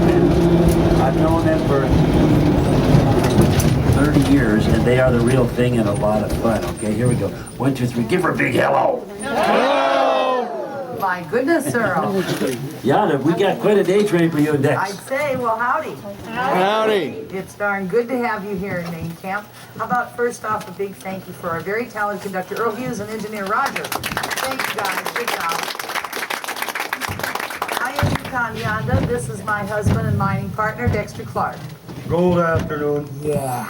I've known them for 30 years, and they are the real thing and a lot of fun. Okay, here we go. 1, 2, 3. Give her a big hello. Hello! My goodness, Earl. Yeah, we got quite a day train for you and Dex. I'd say, well, howdy. Howdy. It's darn good to have you here in main camp. How about first off, a big thank you for our very talented conductor, Earl Hughes, and engineer Roger. Thank you, guys. Good job. I am Yukon Yonda. This is my husband and mining partner, Dexter Clark. Good afternoon. Yeah.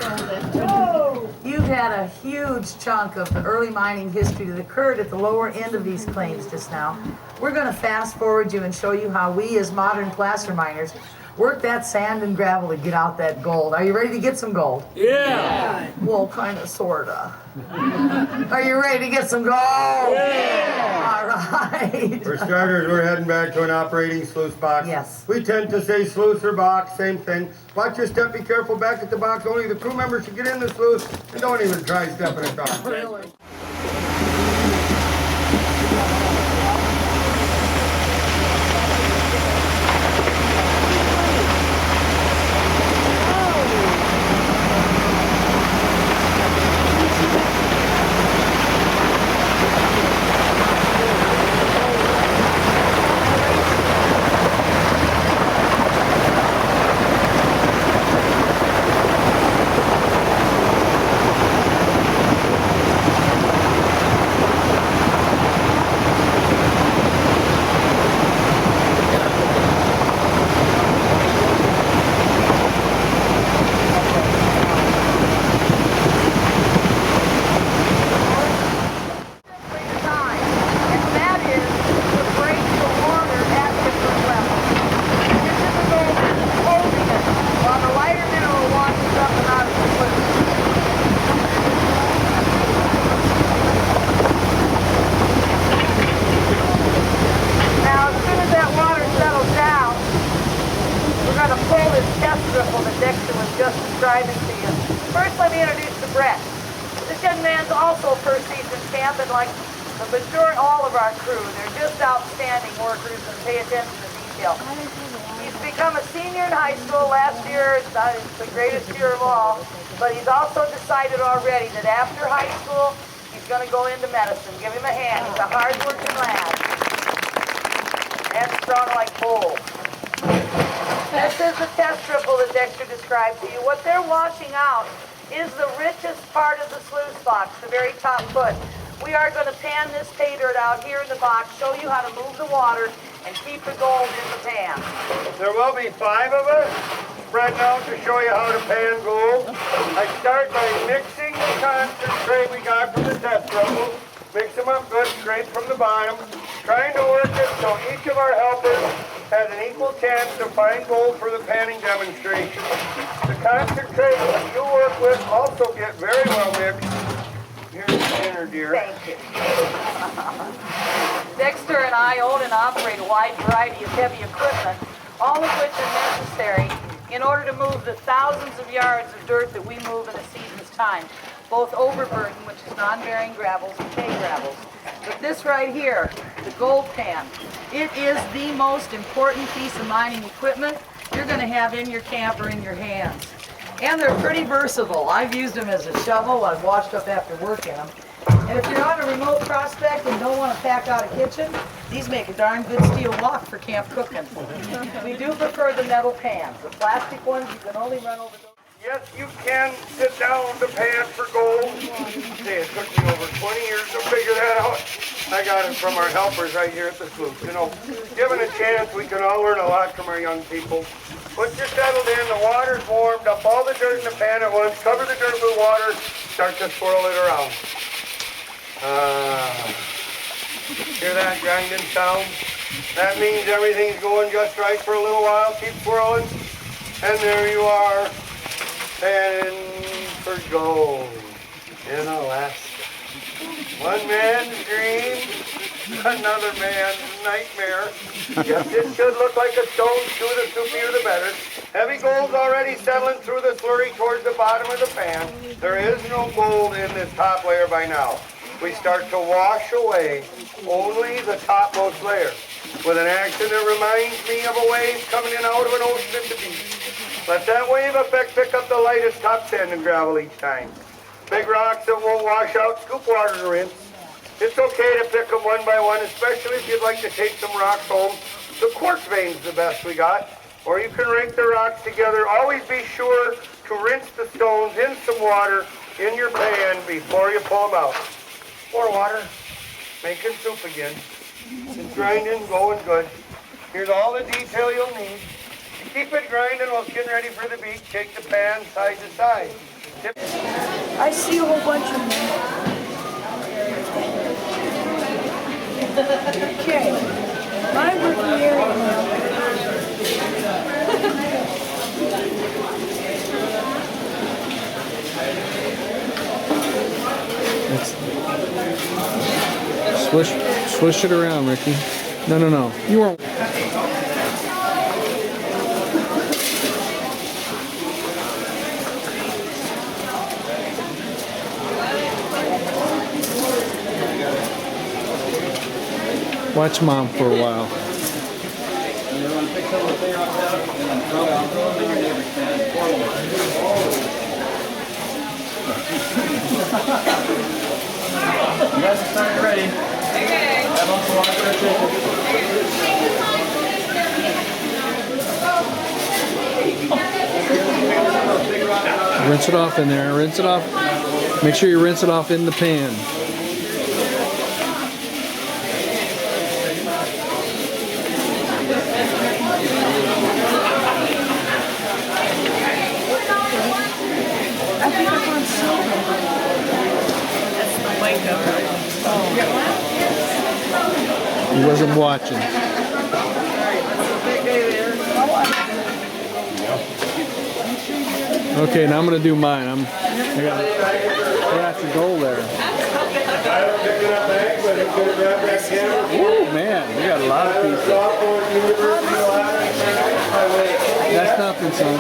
You've had a huge chunk of the early mining history that occurred at the lower end of these claims just now. We're going to fast forward you and show you how we as modern placer miners work that sand and gravel to get out that gold. Are you ready to get some gold? Yeah! Well, kind of, sort of. Are you ready to get some gold? Yeah! All right. For starters, we're heading back to an operating sluice box. Yes. We tend to say sluice or box, same thing. Watch your step, be careful back at the box. Only the crew members should get in the sluice, and don't even try stepping across. Really? First, let me introduce the Brett. This young man's also first season camp, and like the majority, all of our crew, they're just outstanding workers and pay attention to detail. He's become a senior in high school last year. It's the greatest year of all, but he's also decided already that after high school, he's going to go into medicine. Give him a hand. He's a hard-working lad. And strong like bull. This is the test triple that Dexter described to you. What they're washing out is the richest part of the sluice box, the very top foot. We are going to pan this pay dirt out here in the box, show you how to move the water and keep the gold in the pan. There will be 5 of us spreading out to show you how to pan gold. I start by mixing the concentrate we got from the test rubble. Mix them up good, straight from the bottom. Trying to work it so each of our helpers has an equal chance to find gold for the panning demonstration. The concentrate that you work with also get very well mixed. Here's the dinner, dear. Thank you. Dexter and I own and operate a wide variety of heavy equipment, all of which are necessary in order to move the thousands of yards of dirt that we move in a season's time, both overburden, which is non-bearing gravels, and pay gravels. But this right here, the gold pan, it is the most important piece of mining equipment you're going to have in your camp or in your hands. And they're pretty versatile. I've used them as a shovel. I've washed up after work in them. And if you're on a remote prospect and don't want to pack out a kitchen, these make a darn good steel wok for camp cooking. We do prefer the metal pans. The plastic ones, you can only run over those. Yes, you can sit down to pan for gold. Hey, it took me over 20 years to figure that out. I got it from our helpers right here at the sloop. You know, given a chance, we can all learn a lot from our young people. Once you're settled in, the water's warmed, dump all the dirt in the pan at once, cover the dirt with water, start to swirl it around. Hear that grinding sound? That means everything's going just right for a little while. Keep swirling. And there you are, panning for gold in Alaska. One man's dream, another man's nightmare. Yes, it should look like a stone stew, the soupier the better. Heavy gold's already settling through the slurry towards the bottom of the pan. There is no gold in this top layer by now. We start to wash away only the topmost layer with an action that reminds me of a wave coming in out of an ocean at the beach. Let that wave effect pick up the lightest top sand and gravel each time. Big rocks that won't wash out, scoop water to rinse. It's okay to pick them one by one, especially if you'd like to take some rocks home. The quartz vein's the best we got. Or you can rake the rocks together. Always be sure to rinse the stones in some water in your pan before you pull them out. More water, making soup again. It's grinding, going good. Here's all the detail you'll need. To keep it grinding while getting ready for the beach, shake the pan side to side. I see a whole bunch of them. Okay, my working area now. Swish it around, Ricky. No. You won't. Watch Mom for a while. You guys are starting ready. Okay. Have on some water for the chicken. Rinse it off in there. Rinse it off. Make sure you rinse it off in the pan. I think I found silver. That's the white cover. He wasn't watching. Okay, now I'm gonna do mine. I got some gold there. Woo, man, we got a lot of pieces. That's nothing, son.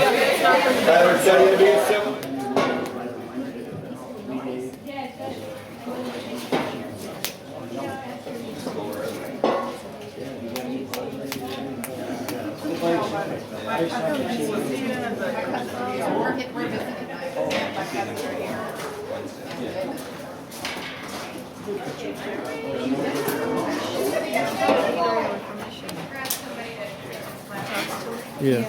Yeah.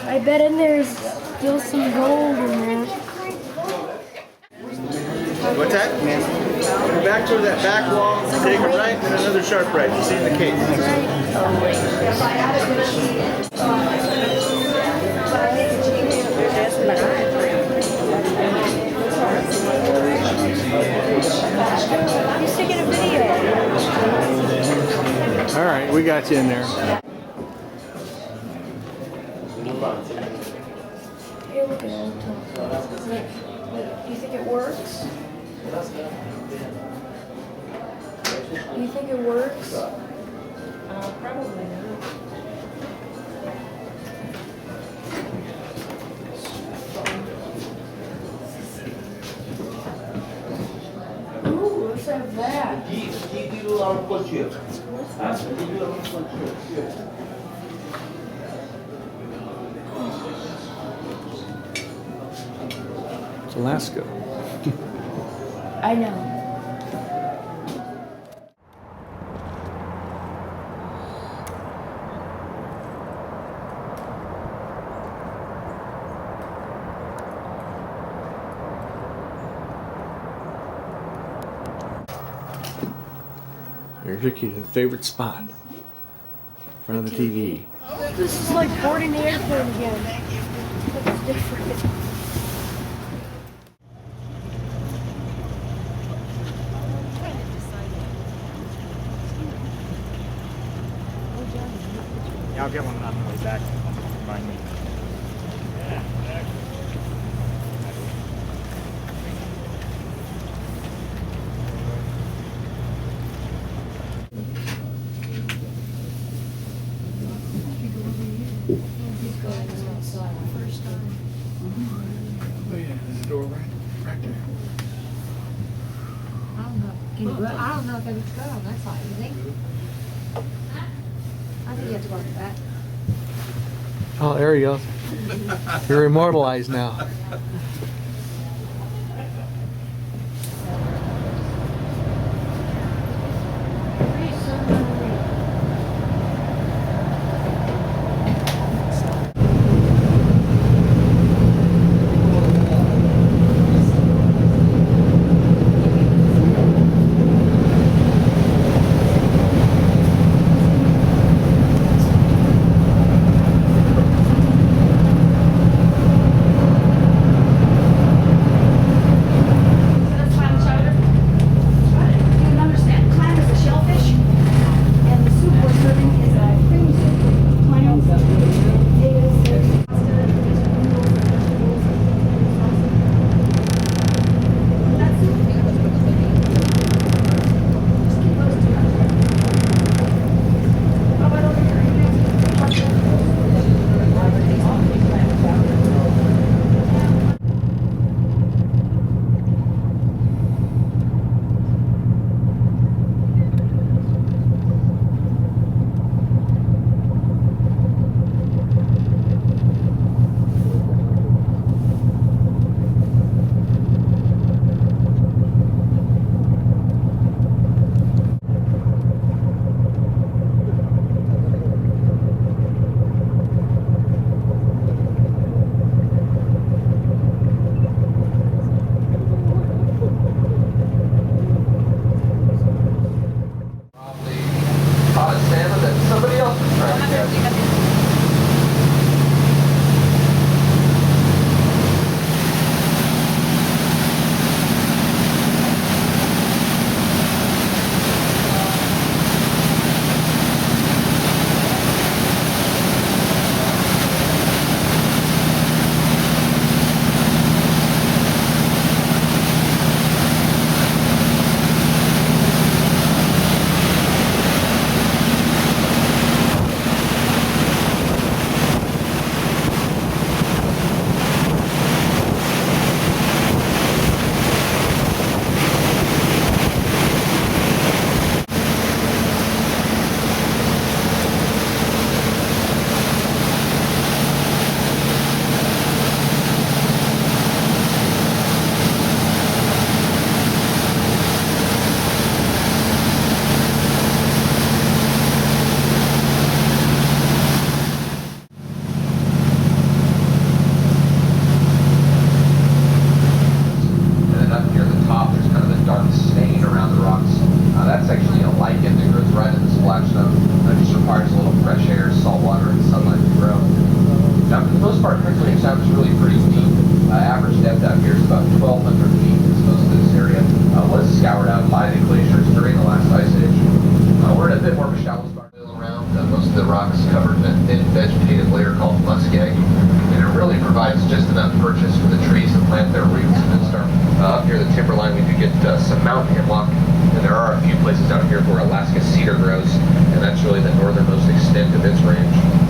I bet in there's still some gold in there. What's that? Go back to that back wall, take a right, and another sharp right. You see in the case. He's taking a video. All right, we got you in there. Hey, look at it. Do you think it works? Do you think it works? Probably not. Ooh, let's have that. It's Alaska. I know. Here's your favorite spot. In front of the TV. This is like boarding the airplane again. It's different. Yeah, I'll get one on the way back. Remind me. Oh yeah, there's a door right there. I don't know. Can you, I don't know if I could go on that side, you think? I think you have to go on the back. Oh, there you go. You're immortalized now. water shallow start around. Most of the rocks covered in a thin vegetative layer called muskeg, and it really provides just enough purchase for the trees to plant their roots and then start. Up near the timberline, we do get some mountain hemlock, and there are a few places out here where Alaska cedar grows, and that's really the northernmost extent of its range.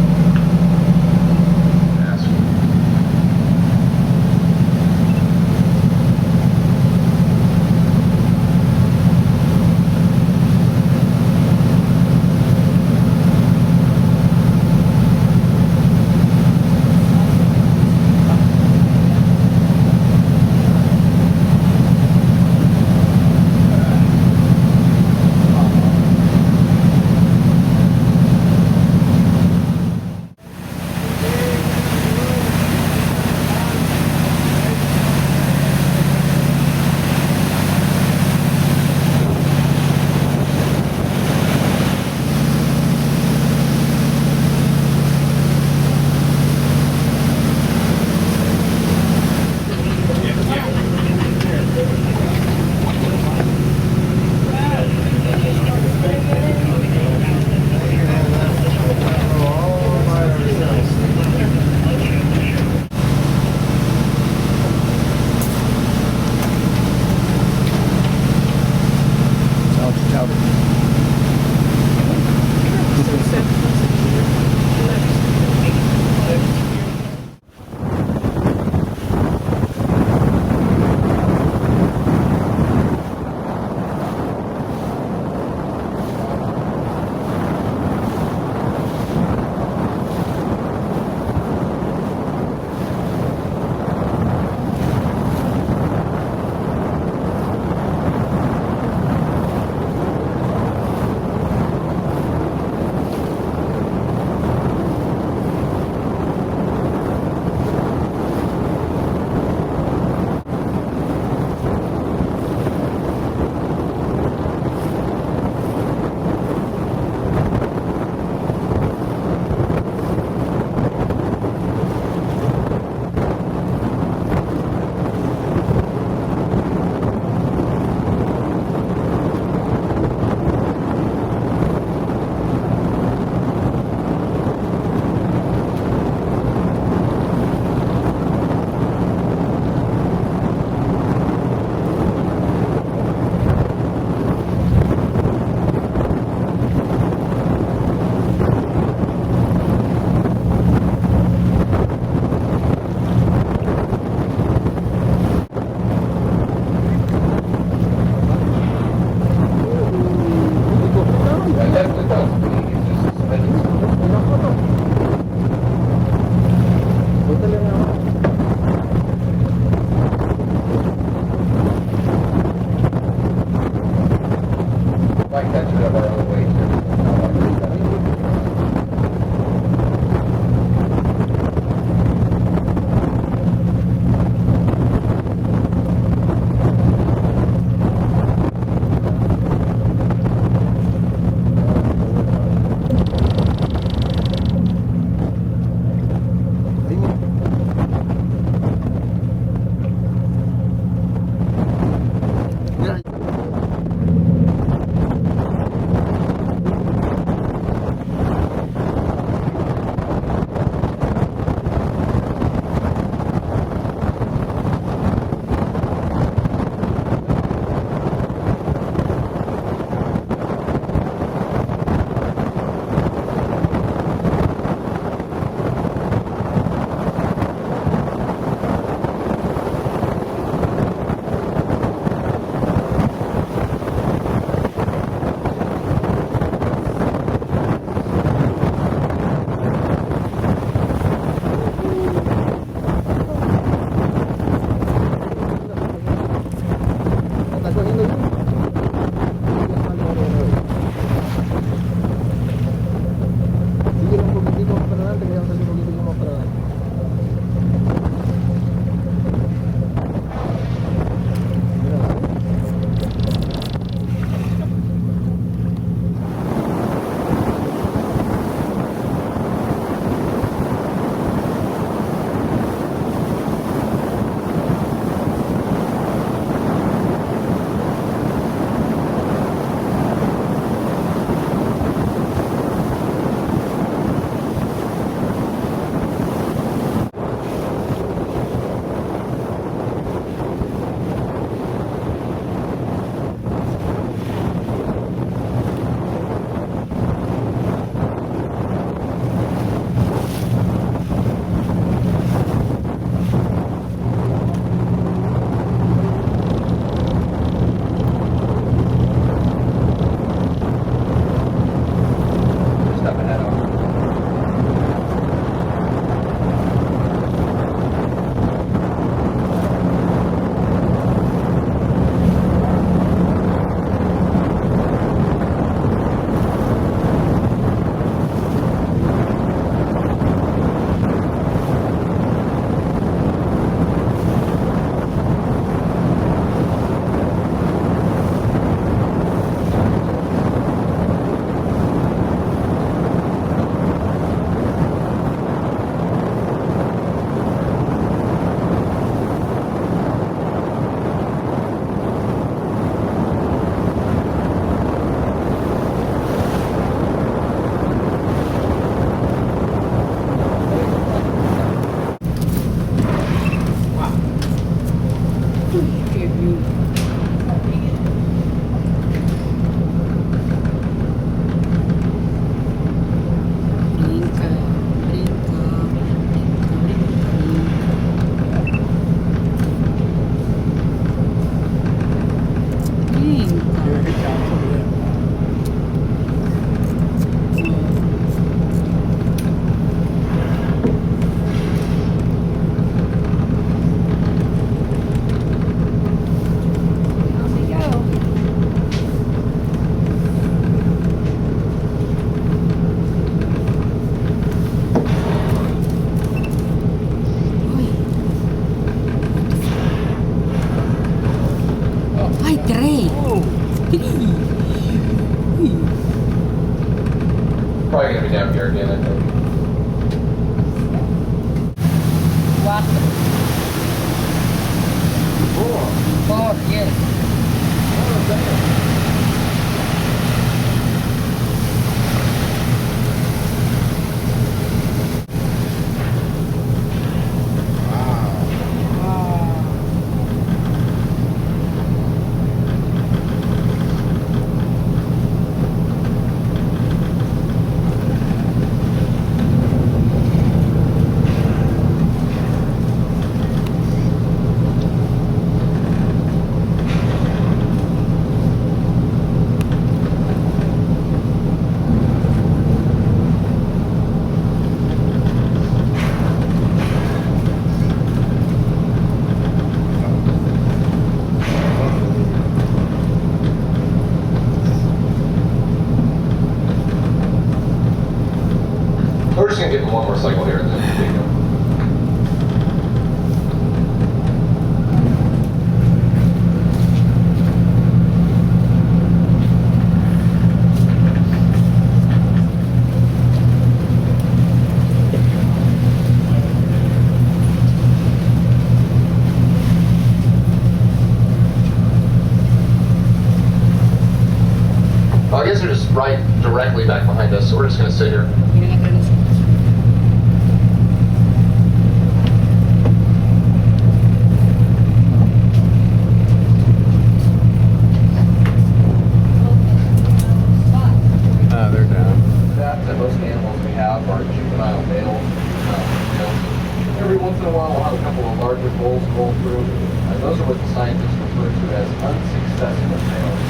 probably going to be down here again, I think. Four, yes. We're just going to give him one more cycle here and then take him. Well, I guess they're just right directly back behind us, so we're just going to sit here. They're down. That most animals we have are juvenile males. Every once in a while we'll have a couple of larger bulls roll through. Those are what the scientists refer to as unsuccessful males.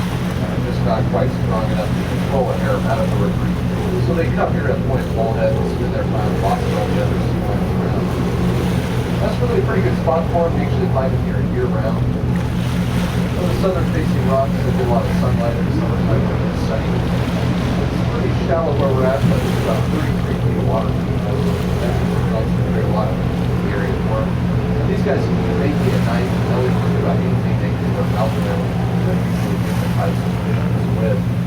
Just not quite strong enough to control an aromatic retreat. So they get up here at Point Bullhead and spend their time watching all the other sea lions around. That's really a pretty good spot for them. They usually find them here year round. On the southern facing rocks, they get a lot of sunlight in the summertime when it's sunny. It's pretty shallow where we're at, but it's about 33 feet of water. That helps to create a lot of the area for them. And these guys can be naked at night and they'll eat just about anything they can put out there. They're usually different types of fish to swim.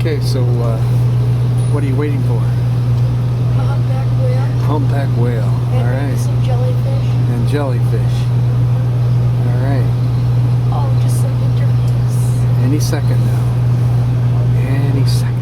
Okay, so what are you waiting for? A humpback whale. Humpback whale. And All right. some jellyfish. And jellyfish. All right. Oh, just some interviews. Any second now. Any second.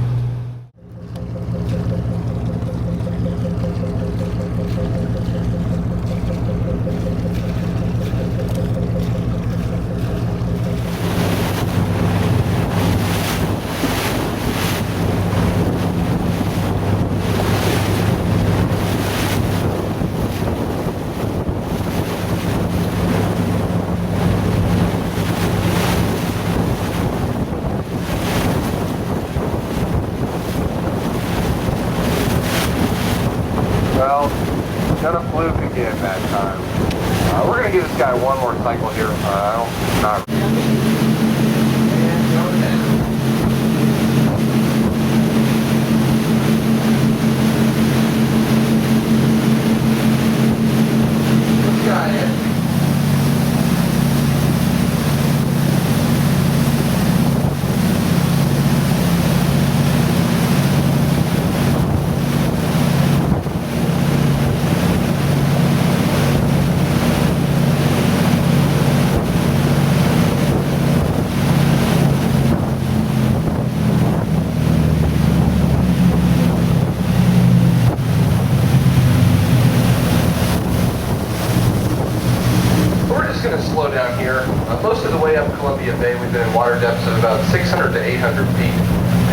water depths of about 600 to 800 feet.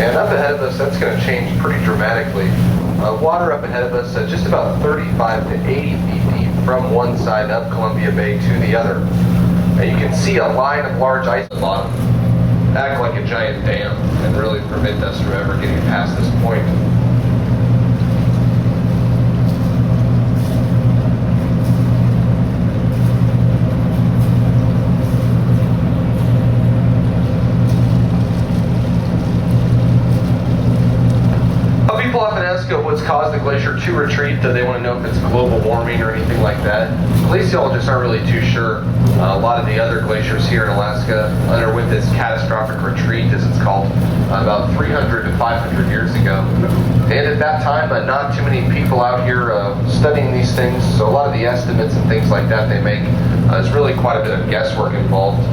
And up ahead of us, that's going to change pretty dramatically. Water up ahead of us just about 35 to 80 feet deep from one side of Columbia Bay to the other. And you can see a line of large ice at the bottom act like a giant dam and really prevent us from ever getting past this point. People often ask what's caused the glacier to retreat. They want to know if it's global warming or anything like that. Glaciologists aren't really too sure. A lot of the other glaciers here in Alaska underwent this catastrophic retreat, as it's called, about 300 to 500 years ago. And at that time, not too many people out here studying these things, so a lot of the estimates and things like that they make is really quite a bit of guesswork involved.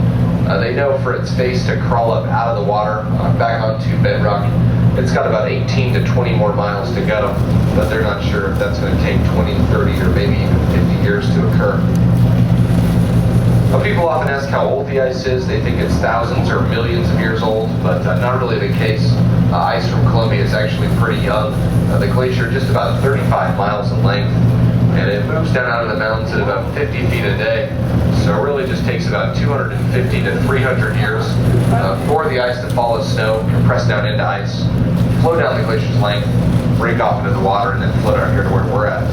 They know for its face to crawl up out of the water, back onto bedrock, it's got about 18 to 20 more miles to go, but they're not sure if that's going to take 20, 30, or maybe even 50 years to occur. People often ask how old the ice is. They think it's thousands or millions of years old, but not really the case. Ice from Columbia is actually pretty young. The glacier is just about 35 miles in length, and it moves down out of the mountains at about 50 feet a day. So it really just takes about 250 to 300 years for the ice to fall as snow, compress down into ice, flow down the glacier's length, break off into the water, and then float out here to where we're at.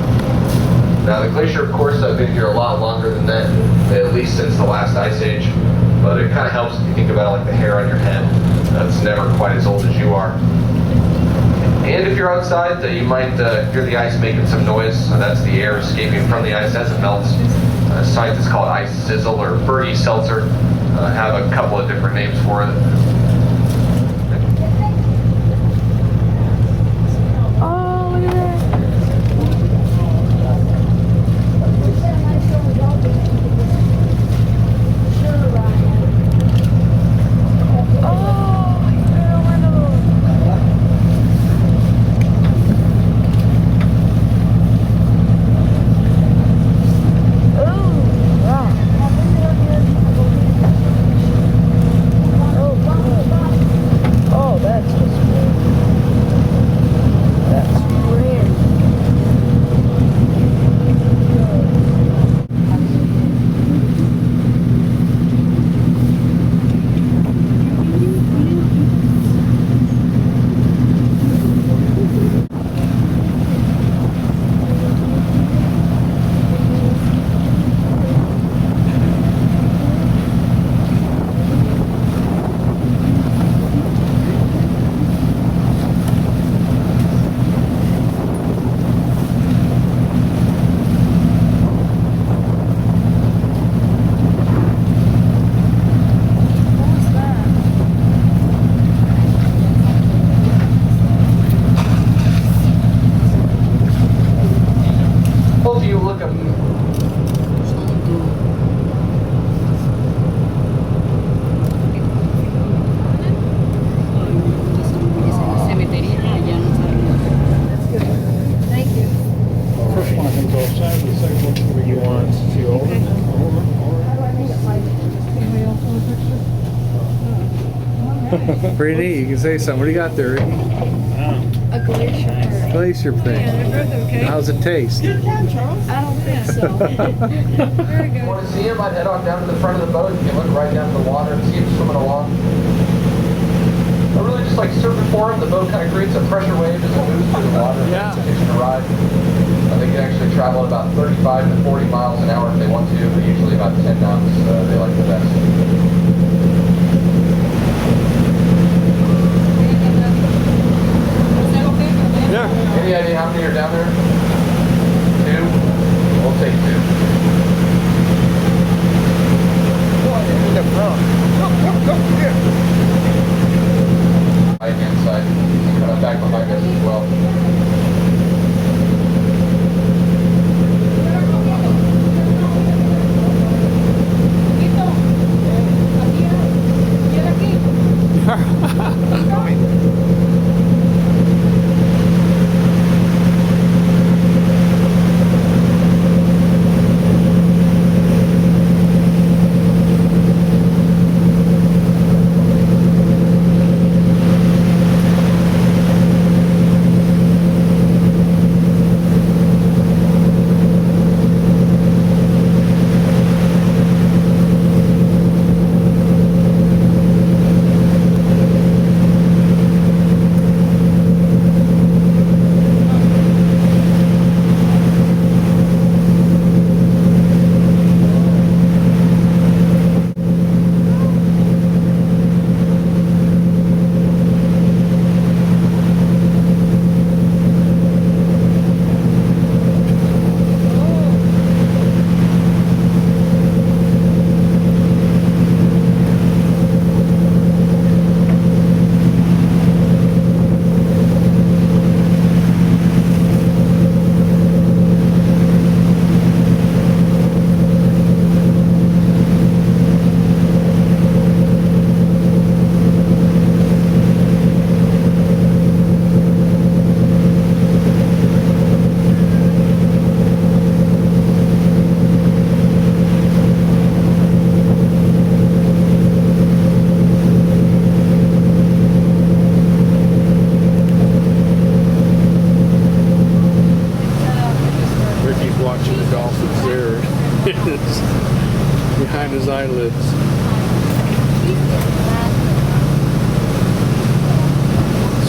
Now the glacier, of course, has been here a lot longer than that, at least since the last ice age, but it kind of helps if you think about it like the hair on your head. It's never quite as old as you are. And if you're outside, you might hear the ice making some noise. That's the air escaping from the ice as it melts. Scientists call it ice sizzle or birdie seltzer. Have a couple of different names for it. Oh, look at that. Pretty neat. You can say something. What do you got there, Ricky? A glacier. Glacier thing. Yeah, they're both okay. How's it taste? I don't think so. Very good. You want to see him? I'd head on down to the front of the boat. You can look right down to the water and see him swimming along. I really just like surfing for him. The boat kind of creates a pressure wave as it moves through the water. Yeah. It's hitching a ride. They can actually travel at about 35 to 40 miles an hour if they want to, but usually about 10 knots they like the best. Yeah. Any idea how many are down there? 2? We'll take 2. Right hand side. Coming back behind us as well.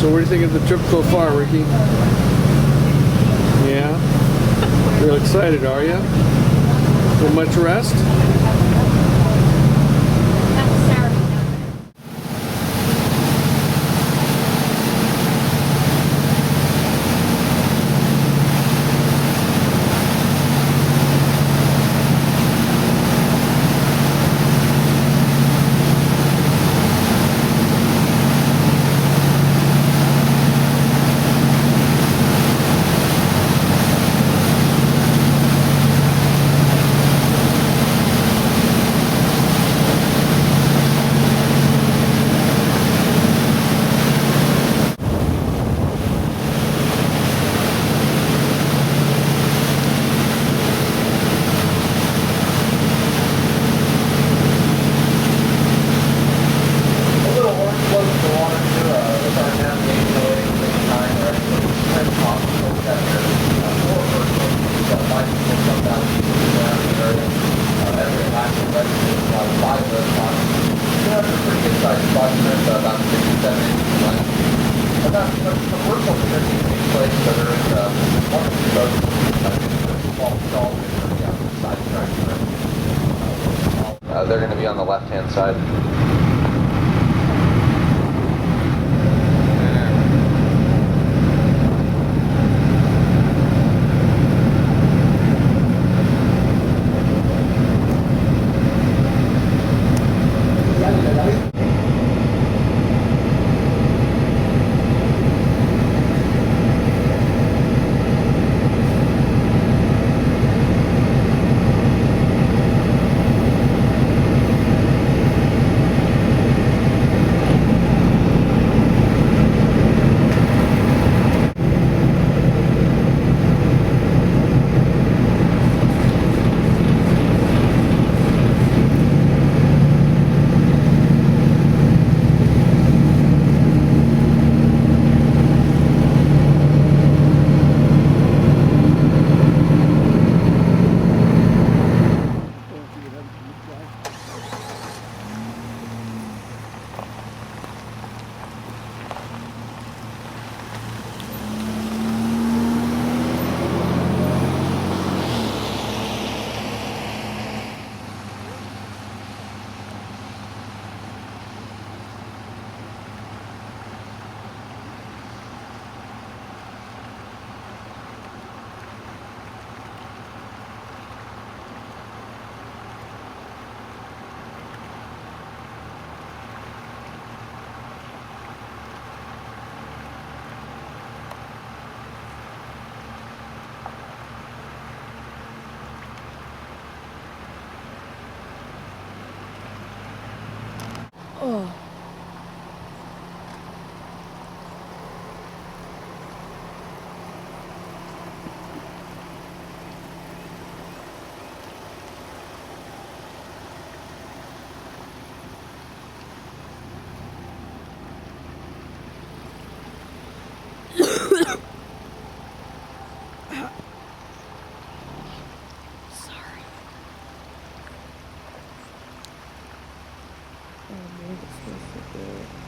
So what do you think of the trip so far, Ricky? Yeah? Real excited, are you? So much rest? They're going to be on the left-hand side. Oh. Sorry. Oh, maybe it's supposed to do it.